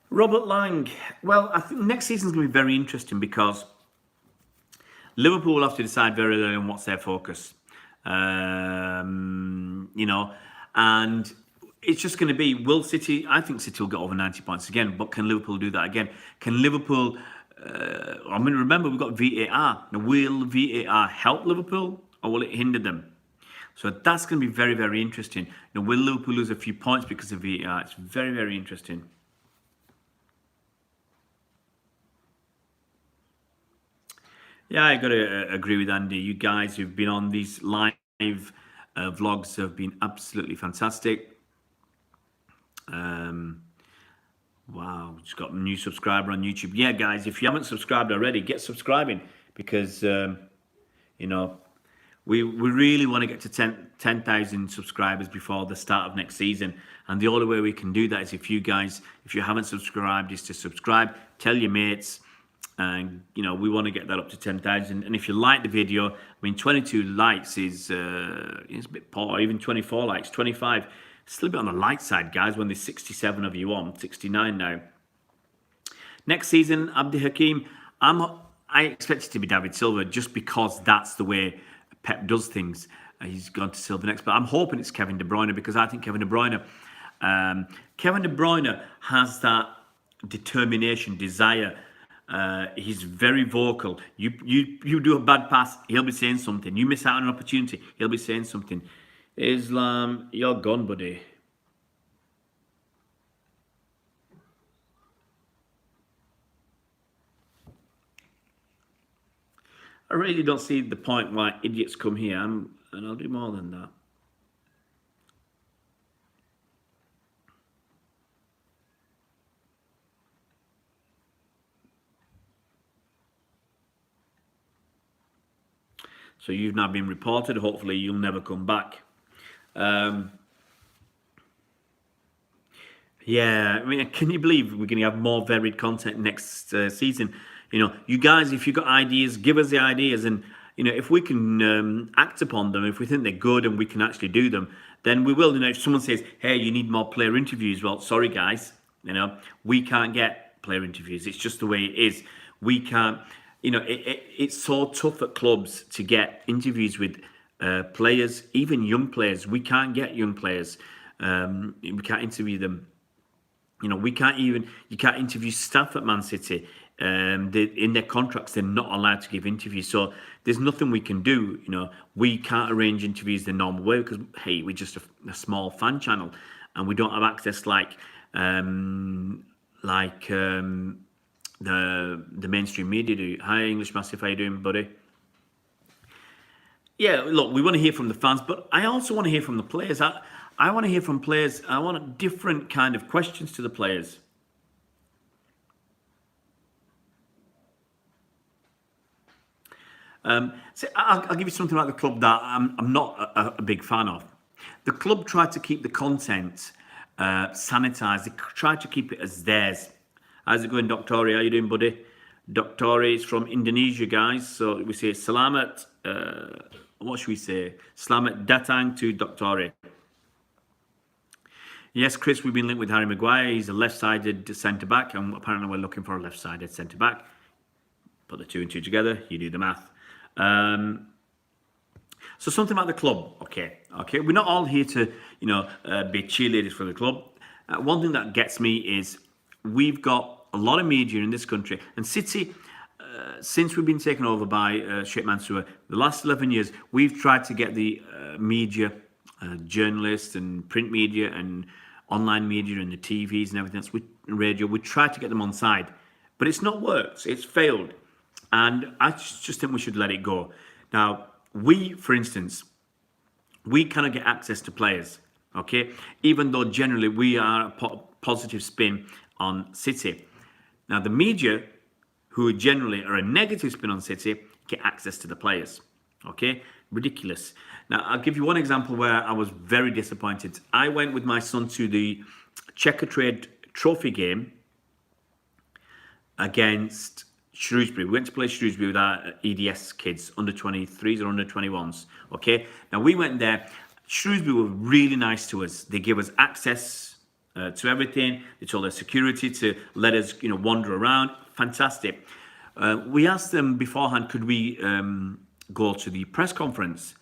Robert Lang. Well, I think next season's going to be very interesting, because Liverpool will have to decide very early on what's their focus. You know, and it's just going to be, will City, I think City will get over 90 points again, but can Liverpool do that again? Can Liverpool, I mean, remember, we've got VAR. Now, will VAR help Liverpool, or will it hinder them? So that's going to be very, very interesting. You know, will Liverpool lose a few points because of VAR? It's very, very interesting. Yeah, I got to agree with Andy. You guys who've been on these live vlogs have been absolutely fantastic. Wow, just got a new subscriber on YouTube. Yeah, guys, if you haven't subscribed already, get subscribing, because you know, we really want to get to 10,000 subscribers before the start of next season. And the only way we can do that is if you guys, if you haven't subscribed, is to subscribe, tell your mates. And, you know, we want to get that up to 10,000. And if you like the video, I mean, 22 likes is it's a bit poor. Even 24 likes, 25. Still a bit on the light side, guys, when there's 67 of you on, 69 now. Next season, Abdi Hakim, I expect it to be David Silva, just because that's the way Pep does things. He's gone to Silva next, but I'm hoping it's Kevin De Bruyne, because I think Kevin De Bruyne has that determination, desire. He's very vocal. You do a bad pass, he'll be saying something. You miss out on an opportunity, he'll be saying something. Islam, you're gone, buddy. I really don't see the point why idiots come here, and I'll do more than that. So you've now been reported. Hopefully you'll never come back. Yeah, I mean, can you believe we're going to have more varied content next season? You know, you guys, if you've got ideas, give us the ideas. And, you know, if we can act upon them, if we think they're good and we can actually do them, then we will. You know, if someone says, hey, you need more player interviews, well, sorry, guys, you know, we can't get player interviews. It's just the way it is. We can't. it's so tough at clubs to get interviews with players, even young players. We can't get young players. We can't interview them. You can't interview staff at Man City. In their contracts, they're not allowed to give interviews. So there's nothing we can do. We can't arrange interviews the normal way because, hey, we're just a small fan channel, and we don't have access like the mainstream media do. Hi, English Massive, how you doing, buddy? Yeah, look, we want to hear from the fans, but I also want to hear from the players. I want to hear from players. I want a different kind of questions to the players. So I'll give you something about the club that I'm not a big fan of. The club tried to keep the content sanitized. They tried to keep it as theirs. How's it going, Doctori? How you doing, buddy? Doctori is from Indonesia, guys. So we say selamat. What should we say? Selamat datang to Doctori. Yes, Chris, we've been linked with Harry Maguire. He's a left-sided centre-back, and apparently we're looking for a left-sided centre-back. Put the two and two together, you do the math. So something about the club. Okay. We're not all here to, be cheerleaders for the club. One thing that gets me is we've got a lot of media in this country, and City, since we've been taken over by Sheikh Mansour, the last 11 years, we've tried to get the media, journalists and print media and online media and the TVs and everything else, radio, we tried to get them on side, but it's not worked. It's failed. And I just think we should let it go. Now, for instance, we cannot get access to players, okay? Even though generally we are a positive spin on City. Now, the media, who generally are a negative spin on City, get access to the players, okay? Ridiculous. Now, I'll give you one example where I was very disappointed. I went with my son to the Checkatrade Trophy game against Shrewsbury. We went to play Shrewsbury with our EDS kids, under 23s or under 21s. Okay. Now we went there. Shrewsbury were really nice to us. They gave us access to everything. They told their security to let us, wander around. Fantastic. We asked them beforehand, could we go to the press conference?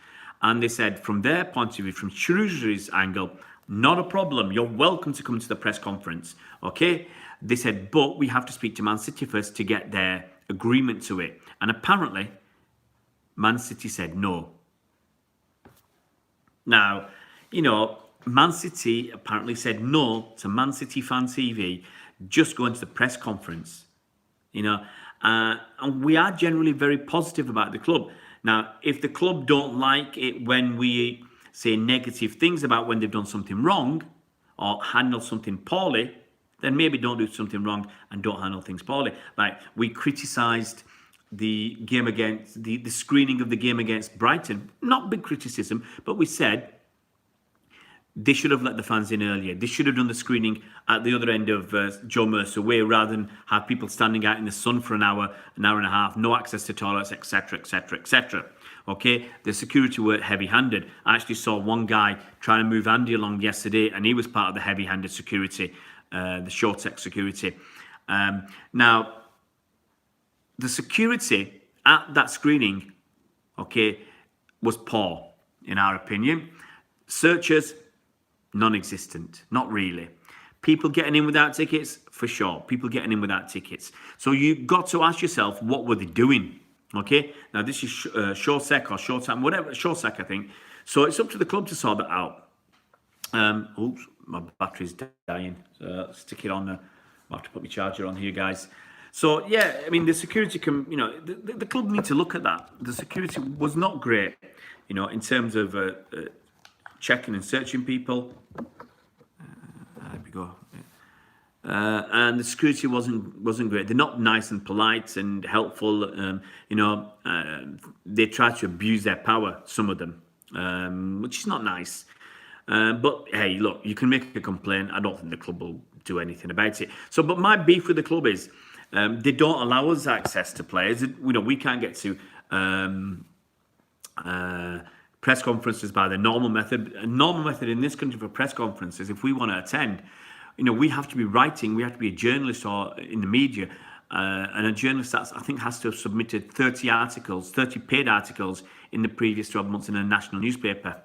And they said, from their point of view, from Shrewsbury's angle, not a problem. You're welcome to come to the press conference. Okay. They said, but we have to speak to Man City first to get their agreement to it. And apparently, Man City said no. Now, Man City apparently said no to Man City Fan TV, just going to the press conference. And we are generally very positive about the club. Now, if the club don't like it when we say negative things about when they've done something wrong or handled something poorly, then maybe don't do something wrong and don't handle things poorly. Like we criticised the game against the screening of the game against Brighton. Not big criticism, but we said they should have let the fans in earlier. They should have done the screening at the other end of Joe Mercer Way rather than have people standing out in the sun for an hour and a half, no access to toilets, etc., etc., etc. Okay, the security were heavy-handed. I actually saw one guy trying to move Andy along yesterday, and he was part of the heavy-handed security. The short-tech security. Now, the security at that screening, okay, was poor, in our opinion. Searchers, non-existent, not really. People getting in without tickets, for sure. People getting in without tickets. So you've got to ask yourself, what were they doing? Okay, now this is short-sec or short-time, whatever, short-sec, I think. So it's up to the club to sort that out. Oops, my battery's dying. So stick it on. I have to put my charger on here, guys. So yeah, I mean the security can, the club need to look at that. The security was not great, in terms of checking and searching people. There we go. And the security wasn't great. They're not nice and polite and helpful. They try to abuse their power. Some of them, which is not nice. But hey, look, you can make a complaint. I don't think the club will do anything about it. So, but my beef with the club is they don't allow us access to players. We can't get to press conferences by the normal method. A normal method in this country for press conferences, if we want to attend, we have to be writing. We have to be a journalist or in the media and a journalist that I think has to have submitted 30 articles, 30 paid articles in the previous 12 months in a national newspaper.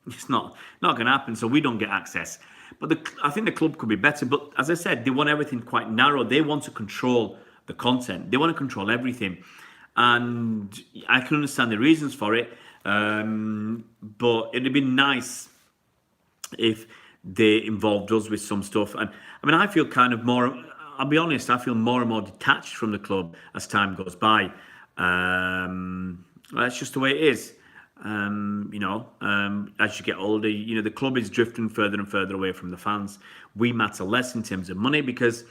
It's not going to happen, so we don't get access. But I think the club could be better. But as I said, they want everything quite narrow. They want to control the content. They want to control everything, and I can understand the reasons for it. But it'd be nice if they involved us with some stuff. And I mean, I feel kind of more. I'll be honest. I feel more and more detached from the club as time goes by. That's just the way it is. As you get older, the club is drifting further and further away from the fans. We matter less in terms of money because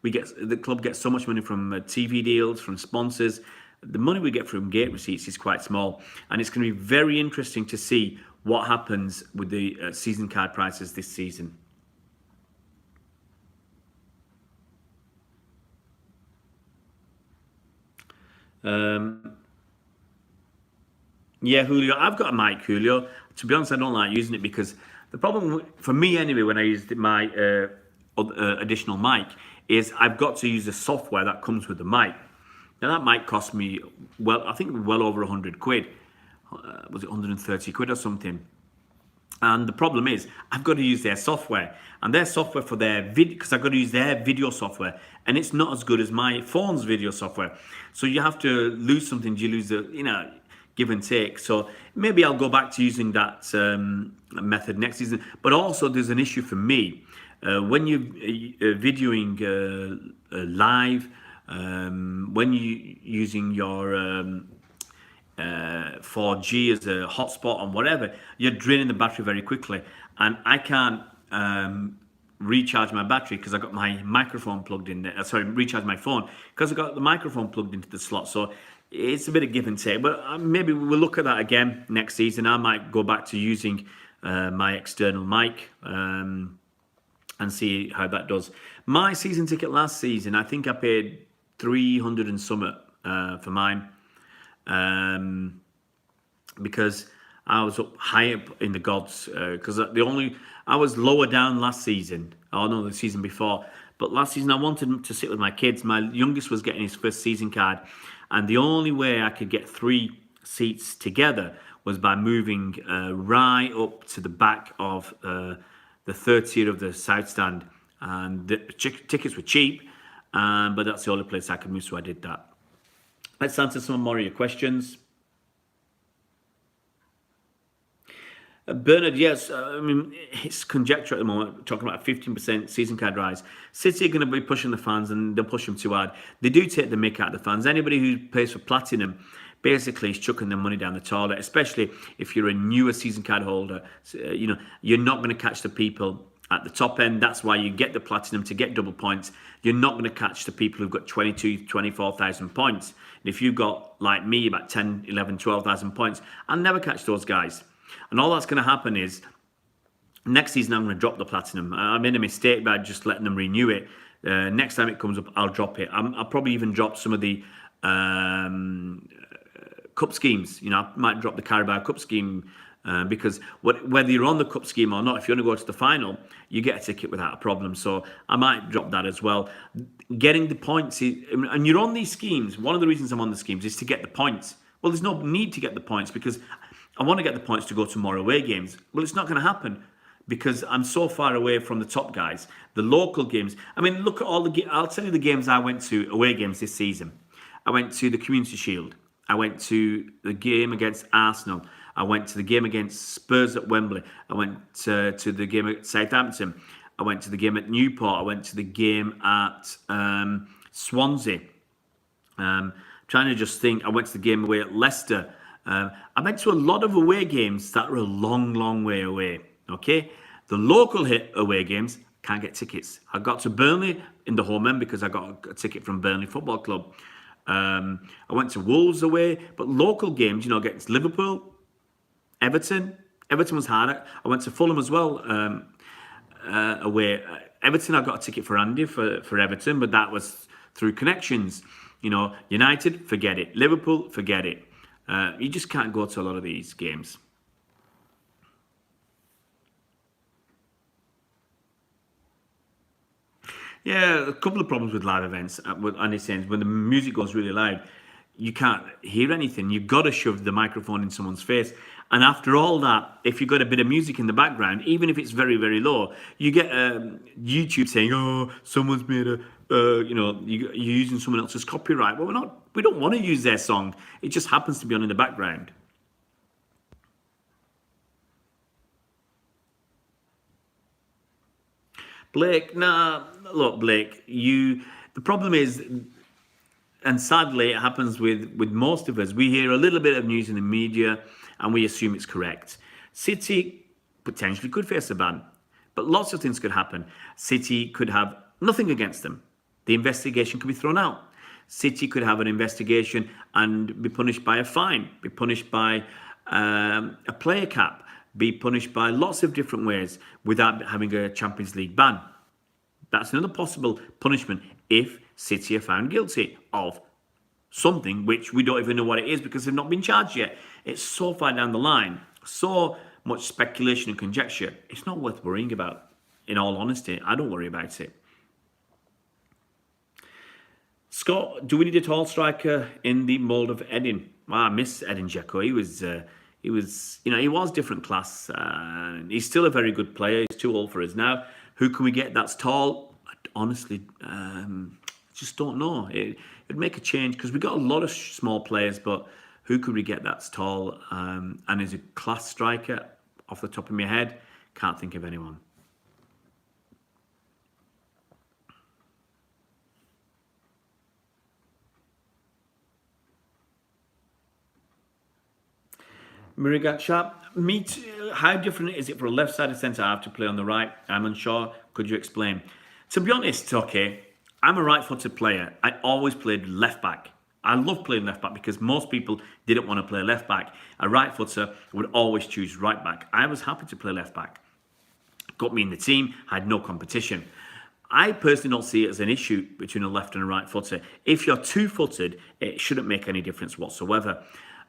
the club gets so much money from TV deals, from sponsors. The money we get from gate receipts is quite small, and it's going to be very interesting to see what happens with the season card prices this season. Yeah, Julio, I've got a mic, Julio. To be honest, I don't like using it because the problem for me anyway when I use my additional mic is I've got to use the software that comes with the mic. Now that mic cost me, I think well over 100 quid. Was it 130 quid or something? And the problem is I've got to use their software, and their software for their video, because I've got to use their video software, and it's not as good as my phone's video software. So you have to lose something, you lose the, give and take. So maybe I'll go back to using that method next season. But also there's an issue for me. When you're videoing live, when you're using your 4G as a hotspot and whatever, you're draining the battery very quickly. And I can't recharge my battery because I got my microphone plugged in there. Recharge my phone because I got the microphone plugged into the slot. So it's a bit of give and take. But maybe we'll look at that again next season. I might go back to using my external mic and see how that does. My season ticket last season, I think I paid 300 and something for mine. Because I was up high up in the gods, because I was lower down last season. Oh no, the season before. But last season I wanted to sit with my kids. My youngest was getting his first season card, and the only way I could get 3 seats together was by moving right up to the back of the third tier of the south stand. And the tickets were cheap, but that's the only place I could move, so I did that. Let's answer some more of your questions. Bernard, yes, I mean, it's conjecture at the moment, talking about a 15% season card rise. City are going to be pushing the fans, and they'll push them too hard. They do take the mick out of the fans. Anybody who pays for platinum basically is chucking their money down the toilet, especially if you're a newer season card holder. You're not going to catch the people at the top end. That's why you get the platinum, to get double points. You're not going to catch the people who've got 22, 24,000 points. And if you've got, like me, about 10, 11, 12,000 points, I'll never catch those guys. And all that's going to happen is next season I'm going to drop the platinum. I made a mistake by just letting them renew it. Next time it comes up, I'll drop it. I'll probably even drop some of the cup schemes. I might drop the Carabao Cup scheme because whether you're on the cup scheme or not, if you want to go to the final, you get a ticket without a problem. So I might drop that as well. Getting the points, and you're on these schemes. One of the reasons I'm on the schemes is to get the points. Well, there's no need to get the points because I want to get the points to go to more away games. Well, it's not going to happen because I'm so far away from the top guys. The local games, I mean, look at I'll tell you the games I went to, away games this season. I went to the Community Shield. I went to the game against Arsenal. I went to the game against Spurs at Wembley. I went to the game at Southampton. I went to the game at Newport. I went to the game at Swansea. Trying to just think. I went to the game away at Leicester. I went to a lot of away games that are a long, long way away. Okay, the local away games, can't get tickets. I got to Burnley in the home end because I got a ticket from Burnley Football Club. I went to Wolves away, but local games, against Liverpool, Everton. Everton was hard. I went to Fulham as well away. Everton, I got a ticket for Andy for Everton, but that was through connections. United, forget it. Liverpool, forget it. You just can't go to a lot of these games. Yeah, a couple of problems with live events. What Andy's saying, when the music goes really loud, you can't hear anything. You've got to shove the microphone in someone's face. And after all that, if you've got a bit of music in the background, even if it's very, very low, you get YouTube saying, "Oh, someone's made a, you're using someone else's copyright." Well, we're not. We don't want to use their song. It just happens to be on in the background. Blake, nah, look, Blake, the problem is, and sadly, it happens with most of us. We hear a little bit of news in the media, and we assume it's correct. City potentially could face a ban, but lots of things could happen. City could have nothing against them. The investigation could be thrown out. City could have an investigation and be punished by a fine, be punished by a player cap, be punished by lots of different ways without having a Champions League ban. That's another possible punishment if City are found guilty of something which we don't even know what it is because they've not been charged yet. It's so far down the line, so much speculation and conjecture. It's not worth worrying about. In all honesty, I don't worry about it. Scott, do we need a tall striker in the mould of Edin? Well, I miss Edin Dzeko. He was different class. He's still a very good player. He's too old for us now. Who can we get that's tall? Honestly, just don't know. It'd make a change because we got a lot of small players, but who could we get that's tall and is a class striker? Off the top of my head, can't think of anyone. Murigat Sharp, how different is it for a left-sided centre-half to play on the right? I'm unsure. Could you explain? To be honest, okay, I'm a right-footed player. I always played left-back. I love playing left-back because most people didn't want to play left-back. A right-footer would always choose right-back. I was happy to play left-back. Got me in the team, had no competition. I personally don't see it as an issue between a left and a right footer. If you're two-footed, it shouldn't make any difference whatsoever.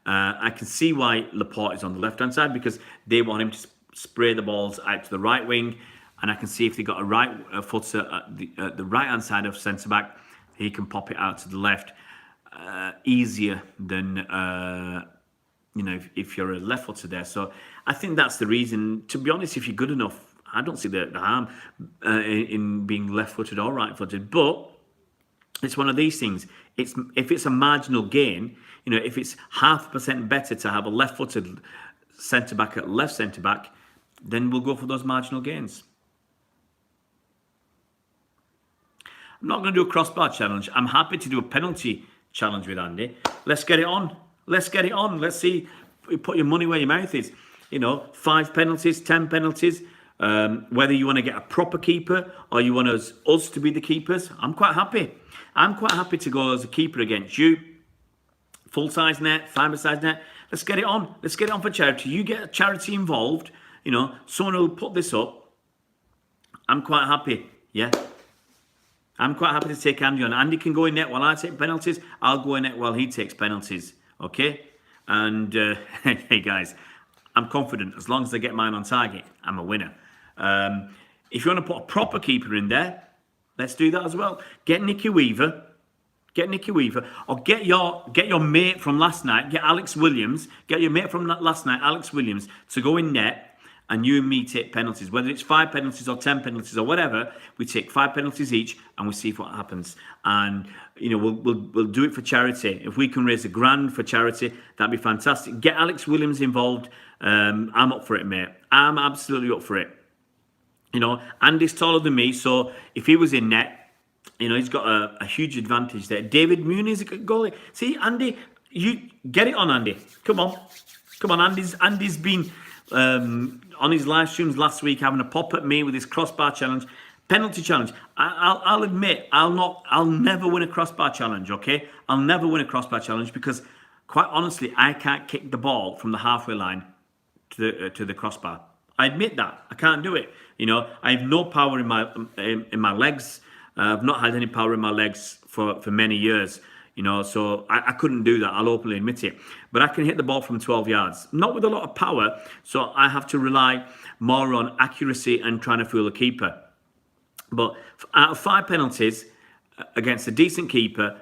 I can see why Laporte is on the left-hand side because they want him to spray the balls out to the right wing. And I can see if they got a right footer at the right-hand side of centre-back, he can pop it out to the left easier than, if you're a left footer there. So I think that's the reason. To be honest, if you're good enough, I don't see the harm in being left-footed or right-footed. But it's one of these things. If it's a marginal gain, if it's 0.5% better to have a left-footed centre-back at left centre-back, then we'll go for those marginal gains. I'm not going to do a crossbar challenge. I'm happy to do a penalty challenge with Andy. Let's get it on. Let's get it on. Let's see. Put your money where your mouth is. 5 penalties, 10 penalties. Whether you want to get a proper keeper or you want us to be the keepers, I'm quite happy. I'm quite happy to go as a keeper against you. Full-size net, five-size net. Let's get it on. Let's get it on for charity. You get a charity involved. Someone will put this up. I'm quite happy. Yeah. I'm quite happy to take Andy on. Andy can go in net while I take penalties. I'll go in net while he takes penalties. Okay? And, hey, guys, I'm confident. As long as I get mine on target, I'm a winner. If you want to put a proper keeper in there, let's do that as well. Get Nicky Weaver. Or get your mate from last night. Get Alex Williams. Get your mate from last night, Alex Williams, to go in net. And you and me take penalties, whether it's 5 penalties or 10 penalties or whatever. We take 5 penalties each, and we see what happens. And we'll do it for charity. If we can raise £1,000 for charity, that'd be fantastic. Get Alex Williams involved. I'm up for it, mate. I'm absolutely up for it. Andy's taller than me, so if he was in net, he's got a huge advantage there. David Mooney is a good goalie. See, Andy, you get it on, Andy. Come on, Andy's been on his live streams last week having a pop at me with his crossbar challenge, penalty challenge. I'll admit I'll never win a crossbar challenge. Okay, I'll never win a crossbar challenge because, quite honestly, I can't kick the ball from the halfway line to the crossbar. I admit that I can't do it. I have no power in my legs. I've not had any power in my legs for many years. So I couldn't do that. I'll openly admit it. But I can hit the ball from 12 yards. Not with a lot of power. So I have to rely more on accuracy and trying to fool a keeper. But out of 5 penalties against a decent keeper,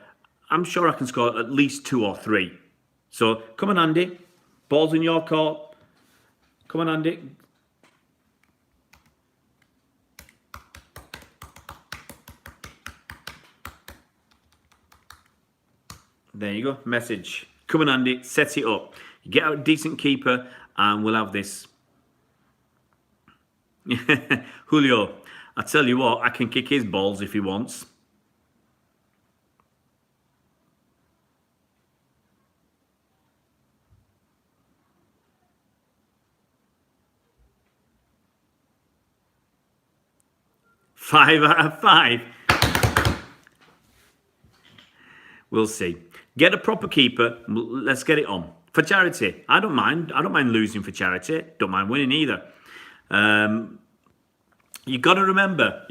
I'm sure I can score at least 2 or 3. So come on, Andy. Ball's in your court. Come on, Andy. There you go. Message. Come on, Andy. Set it up. You get a decent keeper and we'll have this. Julio, I tell you what, I can kick his balls if he wants. Five out of 5. We'll see. Get a proper keeper. Let's get it on. For charity. I don't mind. I don't mind losing for charity. Don't mind winning either. You got to remember,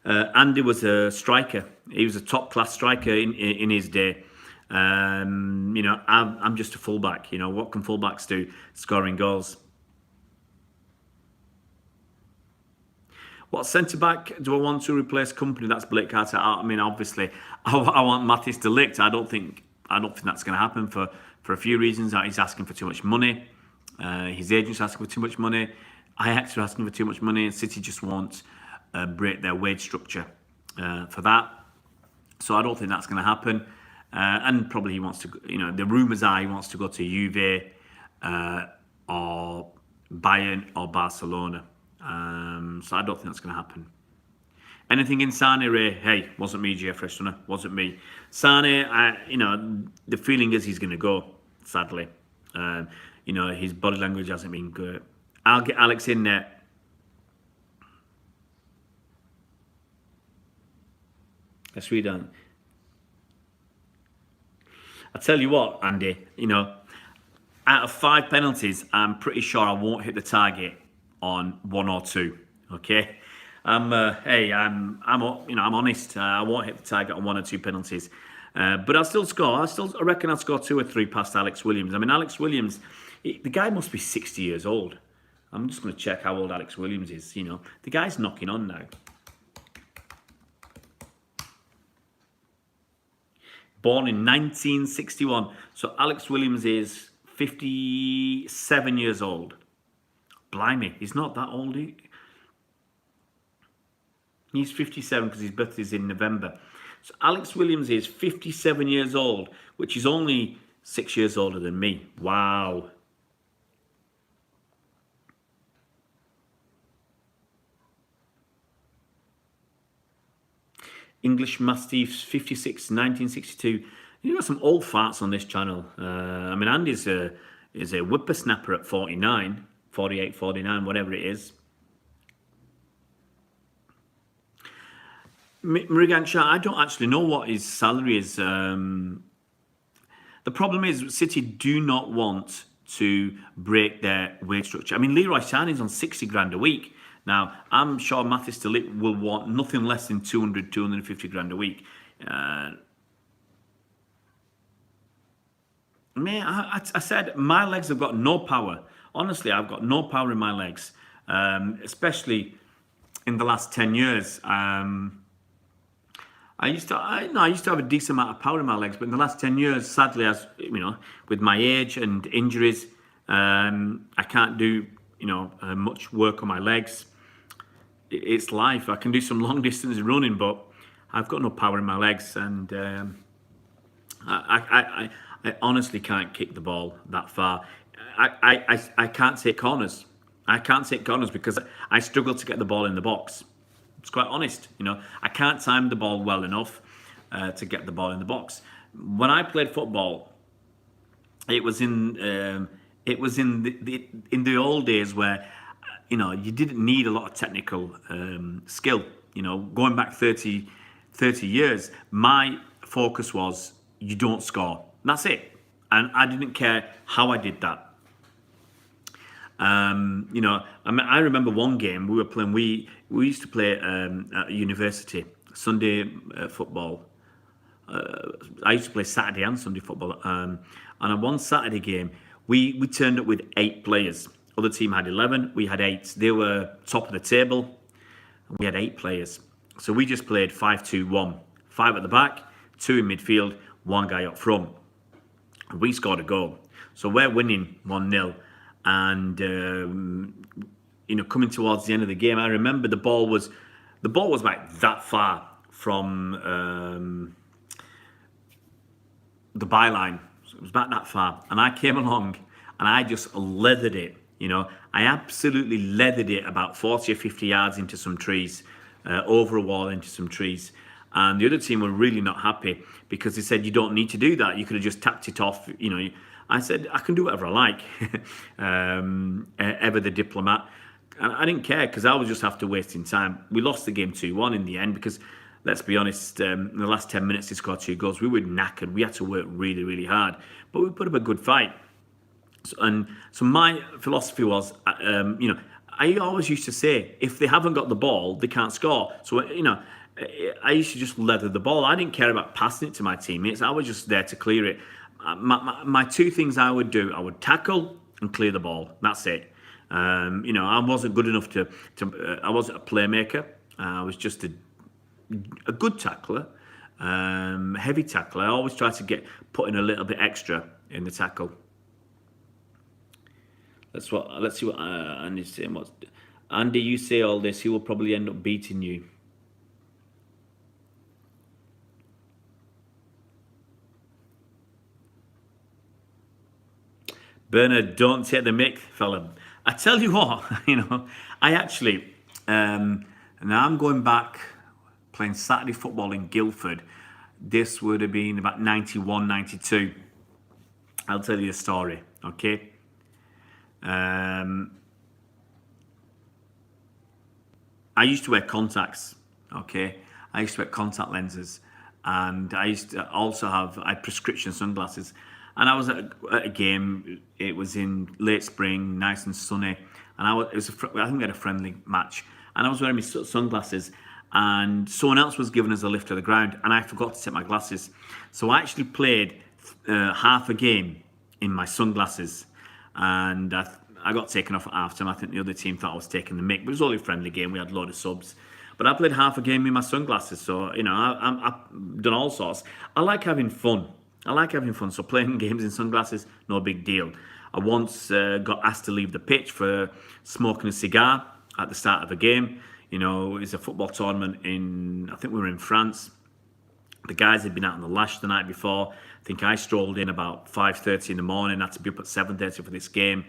Andy was a striker. He was a top-class striker in his day. I'm just a fullback. What can fullbacks do? Scoring goals. What centre-back do I want to replace Kompany? That's Blake Carter. I mean, obviously, I want Matthijs de Ligt. I don't think that's going to happen for a few reasons. He's asking for too much money. His agent's asking for too much money. Ajax are asking for too much money, and City just won't break their wage structure for that. So I don't think that's going to happen. And probably he wants to. The rumours are he wants to go to Juve or Bayern or Barcelona. So I don't think that's going to happen. Anything in Sane, Ray? Hey, wasn't me, Jeffrey Stunner. Wasn't me. Sane, the feeling is he's going to go, sadly. His body language hasn't been good. I'll get Alex in there. Let's read on. I tell you what, Andy, out of 5 penalties, I'm pretty sure I won't hit the target on 1 or 2. Okay, I'm honest. I won't hit the target on 1 or 2 penalties, but I'll still score. I reckon I'll score 2 or 3 past Alex Williams. I mean, Alex Williams, the guy must be 60 years old. I'm just going to check how old Alex Williams is. The guy's knocking on now. Born in 1961, so Alex Williams is 57 years old. Blimey, he's not that old. He's 57 because his birthday's in November. So Alex Williams is 57 years old, which is only 6 years older than me. Wow. English Mastiffs, 56, 1962. You've got some old farts on this channel. Andy's is a whippersnapper at 49. 48, 49, whatever it is. Mrigan Shah, I don't actually know what his salary is. The problem is City do not want to break their wage structure. I mean, Leroy Sané's on 60 grand a week. Now, I'm sure Matthijs de Ligt will want nothing less than 200, 250 grand a week. I said my legs have got no power. Honestly, I've got no power in my legs, especially in the last 10 years. I used to have a decent amount of power in my legs, but in the last 10 years, sadly, with my age and injuries, I can't do much work on my legs. It's life. I can do some long distance running, but I've got no power in my legs, and I honestly can't kick the ball that far. I can't take corners. I can't take corners because I struggle to get the ball in the box. It's quite honest. I can't time the ball well enough to get the ball in the box. When I played football, it was in the old days where you didn't need a lot of technical skill. Going back 30 years, my focus was you don't score. That's it. And I didn't care how I did that. I remember one game we were playing. We used to play at university Sunday football. I used to play Saturday and Sunday football. And on one Saturday game, we turned up with 8 players. Other team had 11. We had 8. They were top of the table. We had 8 players. So we just played 5-2-1. 5 at the back, 2 in midfield, 1 guy up front. We scored a goal. So we're winning 1-0. And, coming towards the end of the game, I remember the ball was like that far from the byline. So it was about that far. And I came along and I just leathered it. I absolutely leathered it about 40 or 50 yards into some trees, over a wall into some trees. And the other team were really not happy because they said, you don't need to do that. You could have just tapped it off. I said, I can do whatever I like. Ever the diplomat. And I didn't care because I was just after wasting time. We lost the game 2-1 in the end because, let's be honest, in the last 10 minutes to score 2 goals, we were knackered. We had to work really, really hard. But we put up a good fight. So my philosophy was, I always used to say, if they haven't got the ball, they can't score. So, I used to just leather the ball. I didn't care about passing it to my teammates. I was just there to clear it. My 2 things I would do, I would tackle and clear the ball. That's it. I wasn't good enough to I wasn't a playmaker. I was just a good tackler, heavy tackler. I always try to put in a little bit extra in the tackle. Let's see what Andy's saying. Andy, you say all this, he will probably end up beating you. Bernard, don't take the mick, fella. I tell you what, I actually, now I'm going back playing Saturday football in Guildford. This would have been about 91, 92. I'll tell you a story, okay? I used to wear contacts, okay? I used to wear contact lenses, and I used to also I had prescription sunglasses. And I was at a game. It was in late spring, nice and sunny, and I think we had a friendly match. And I was wearing my sunglasses, and someone else was giving us a lift to the ground, and I forgot to take my glasses. So I actually played half a game in my sunglasses, and I got taken off at halftime. I think the other team thought I was taking the mick, but it was only a friendly game. We had a load of subs. But I played half a game in my sunglasses, so I've done all sorts. I like having fun. So playing games in sunglasses, no big deal. I once got asked to leave the pitch for smoking a cigar at the start of a game. It was a football tournament I think we were in France. The guys had been out on the lash the night before. I think I strolled in about 5:30 in the morning. I had to be up at 7:30 for this game.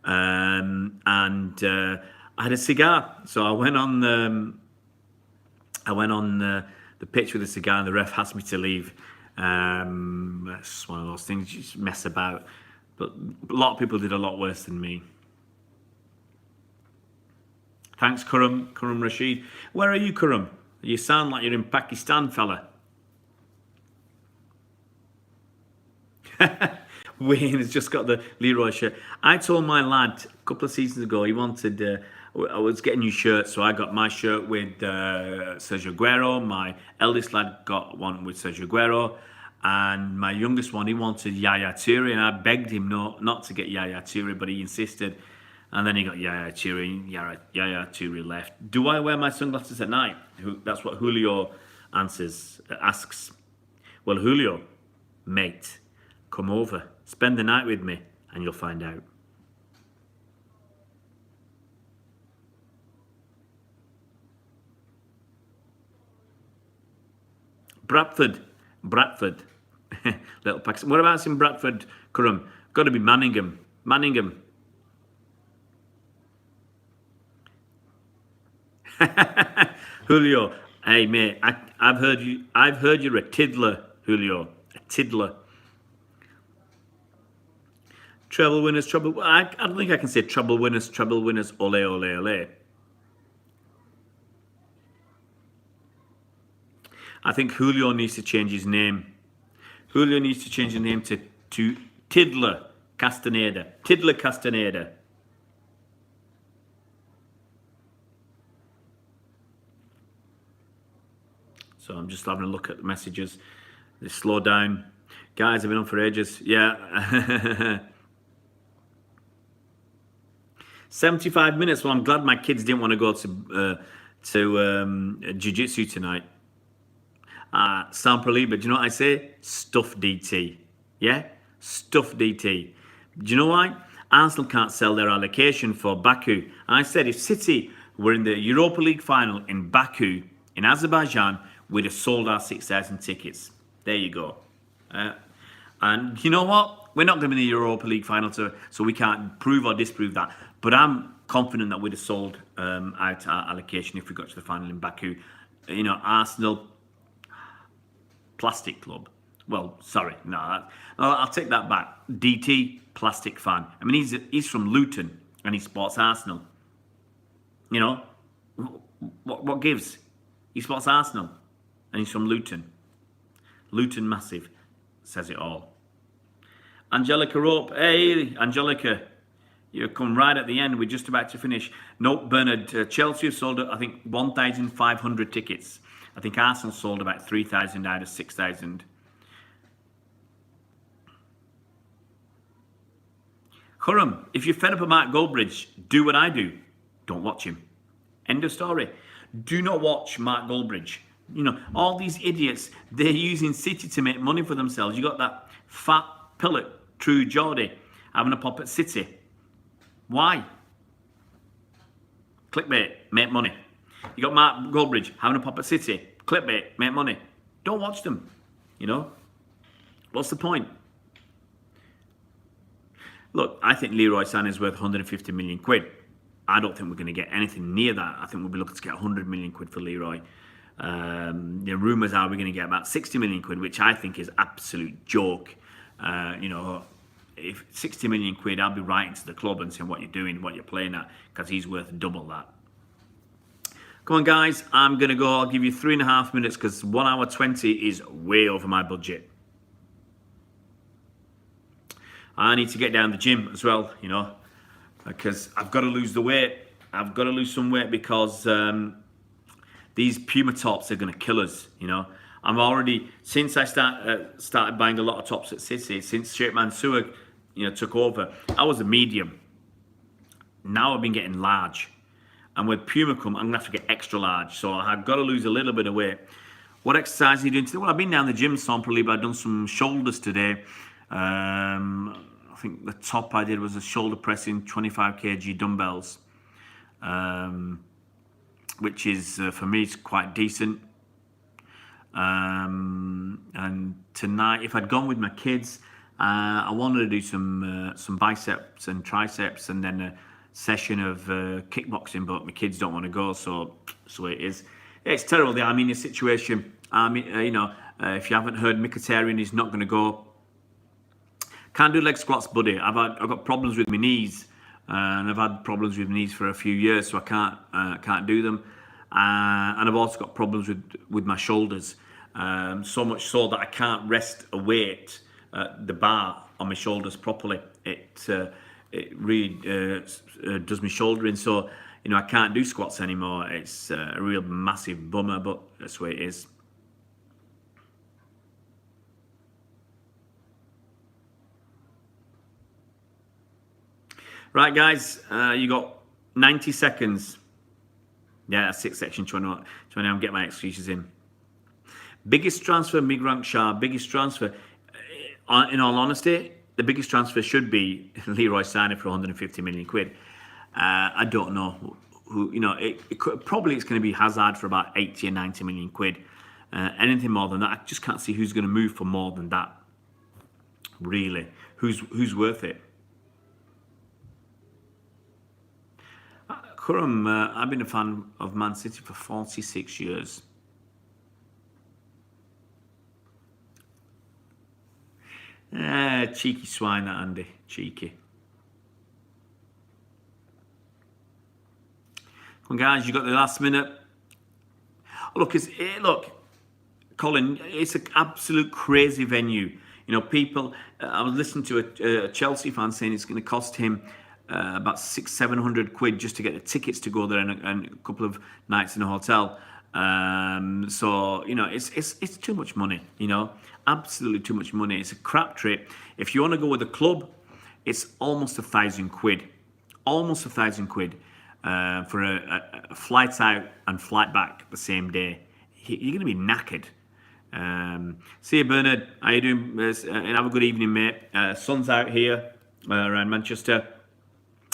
And I had a cigar. So I went on the pitch with a cigar, and the ref asked me to leave. That's one of those things, you just mess about. But a lot of people did a lot worse than me. Thanks, Kurum Rashid. Where are you, Kurum? You sound like you're in Pakistan, fella. Wayne has just got the Leroy shirt. I told my lad a couple of seasons ago he wanted. I was getting new shirts, so I got my shirt with Sergio Aguero. My eldest lad got one with Sergio Aguero, and my youngest one, he wanted Yaya Toure, and I begged him not to get Yaya Toure, but he insisted, and then he got Yaya Toure. Yaya Toure left. Do I wear my sunglasses at night? That's what Julio asks. Well, Julio, mate, come over, spend the night with me, and you'll find out. Bradford. Little Pakistan. Whereabouts in Bradford, Kurum? Got to be Manningham. Julio, hey mate, I've heard you're a tiddler, Julio. A tiddler. Treble winners, trouble. I don't think I can say treble winners, ole, ole, ole. I think Julio needs to change his name. Julio needs to change his name to Tiddler Castaneda. Tiddler Castaneda. So I'm just having a look at the messages. They slow down. Guys, I've been on for ages. Yeah. 75 minutes. Well, I'm glad my kids didn't want to go jiu-jitsu tonight. Sample but do you know what I say? Stuff DT. Yeah? Stuff DT. Do you know why? Arsenal can't sell their allocation for Baku. I said if City were in the Europa League final in Baku, in Azerbaijan, we'd have sold our 6,000 tickets. There you go. And you know what? We're not going to be in the Europa League final, so we can't prove or disprove that. But I'm confident that we'd have sold out our allocation if we got to the final in Baku. You know, Arsenal, plastic club. Well, sorry, no, I'll take that back. DT, plastic fan. I mean, he's from Luton and he supports Arsenal. You know, what gives? He supports Arsenal and he's from Luton. Luton massive, says it all. Angelica Rope, hey, Angelica, you come right at the end. We're just about to finish. Nope, Bernard, Chelsea have sold, I think, 1,500 tickets. I think Arsenal sold about 3,000 out of 6,000. Khurram, if you're fed up of Mark Goldbridge, do what I do. Don't watch him. End of story. Do not watch Mark Goldbridge. You know, all these idiots, they're using City to make money for themselves. You got that fat pillock, True Geordie, having a pop at City. Why? Clickbait, make money. You got Mark Goldbridge having a pop at City. Clickbait, make money. Don't watch them. You know? What's the point? Look, I think Leroy Sané is worth 150 million quid. I don't think we're going to get anything near that. I think we'll be looking to get 100 million quid for Leroy. The rumours are we're going to get about 60 million quid, which I think is absolute joke. You know, if 60 million quid, I'll be writing to the club and saying what you're doing, what you're playing at, because he's worth double that. Come on, guys, I'm going to go. I'll give you 3.5 minutes because 1 hour 20 is way over my budget. I need to get down the gym as well, you know, because I've got to lose the weight. I've got to lose some weight because these Puma tops are going to kill us, you know. I'm already, since I started buying a lot of tops at City, since Sheikh Mansour, you know, took over, I was a medium. Now I've been getting large. And with Puma come, I'm going to have to get extra large. So I've got to lose a little bit of weight. What exercise are you doing today? Well, I've been down the gym properly, but I've done some shoulders today. I think the top I did was a shoulder pressing 25 kg dumbbells, which is, for me, it's quite decent. And tonight, if I'd gone with my kids, I wanted to do some biceps and triceps and then a session of kickboxing, but my kids don't want to go, so it is. It's terrible, the Armenia situation. You know, if you haven't heard, Mkhitaryan is not going to go. Can't do leg squats, buddy. I've got problems with my knees, and I've had problems with my knees for a few years, so I can't do them. And I've also got problems with my shoulders, so much so that I can't rest a weight, the bar on my shoulders properly. It really does my shoulder in, so you know I can't do squats anymore. It's a real massive bummer, but that's the way it is. Right, guys, you got 90 seconds. Yeah, that's 6 section 21. I'm getting my excuses in. Biggest transfer, Migrant Shah. Biggest transfer. In all honesty, the biggest transfer should be Leroy Sané for 150 million quid. I don't know who. You know, probably it's going to be Hazard for about 80 or 90 million quid. Anything more than that, I just can't see who's going to move for more than that. Really, who's worth it? Khurram, I've been a fan of Man City for 46 years. Cheeky swine, that Andy. Cheeky. Come on, guys, you got the last minute. Look, Colin, it's an absolute crazy venue. You know, people. I was listening to a Chelsea fan saying it's going to cost him about 600-700 quid just to get the tickets to go there and a couple of nights in a hotel. So you know, it's too much money. You know, absolutely too much money. It's a crap trip. If you want to go with a club, it's almost 1,000 quid. Almost 1,000 quid for flight out and flight back the same day, you're going to be knackered. See you, Bernard. How you doing? Have a good evening, mate. Sun's out here around Manchester.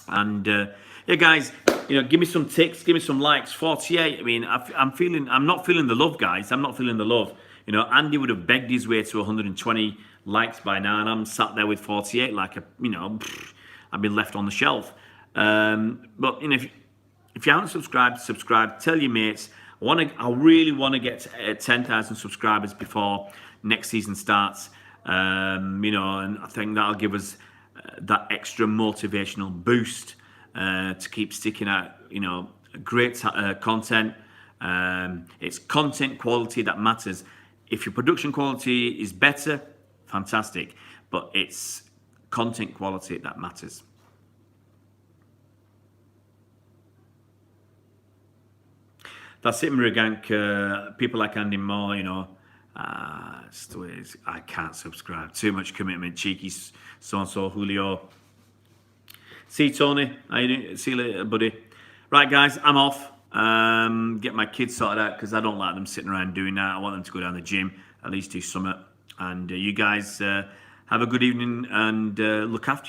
And yeah, guys, give me some ticks, give me some likes. 48. I mean, I'm not feeling the love, guys. I'm not feeling the love. Andy would have begged his way to 120 likes by now, and I'm sat there with 48, like I've been left on the shelf. But if you haven't subscribe. Tell your mates. I really want to get to 10,000 subscribers before next season starts. And I think that'll give us that extra motivational boost to keep sticking out. Great content. It's content quality that matters. If your production quality is better, fantastic. But it's content quality that matters. That's it, Murigank. People like Andy Moore, it's the way it is. I can't subscribe. Too much commitment. Cheeky so-and-so, Julio. See, Tony. How you doing? See you later, buddy. Right, guys, I'm off. Get my kids sorted out because I don't like them sitting around doing that. I want them to go down the gym, at least do something. And you guys have a good evening and look after yourself.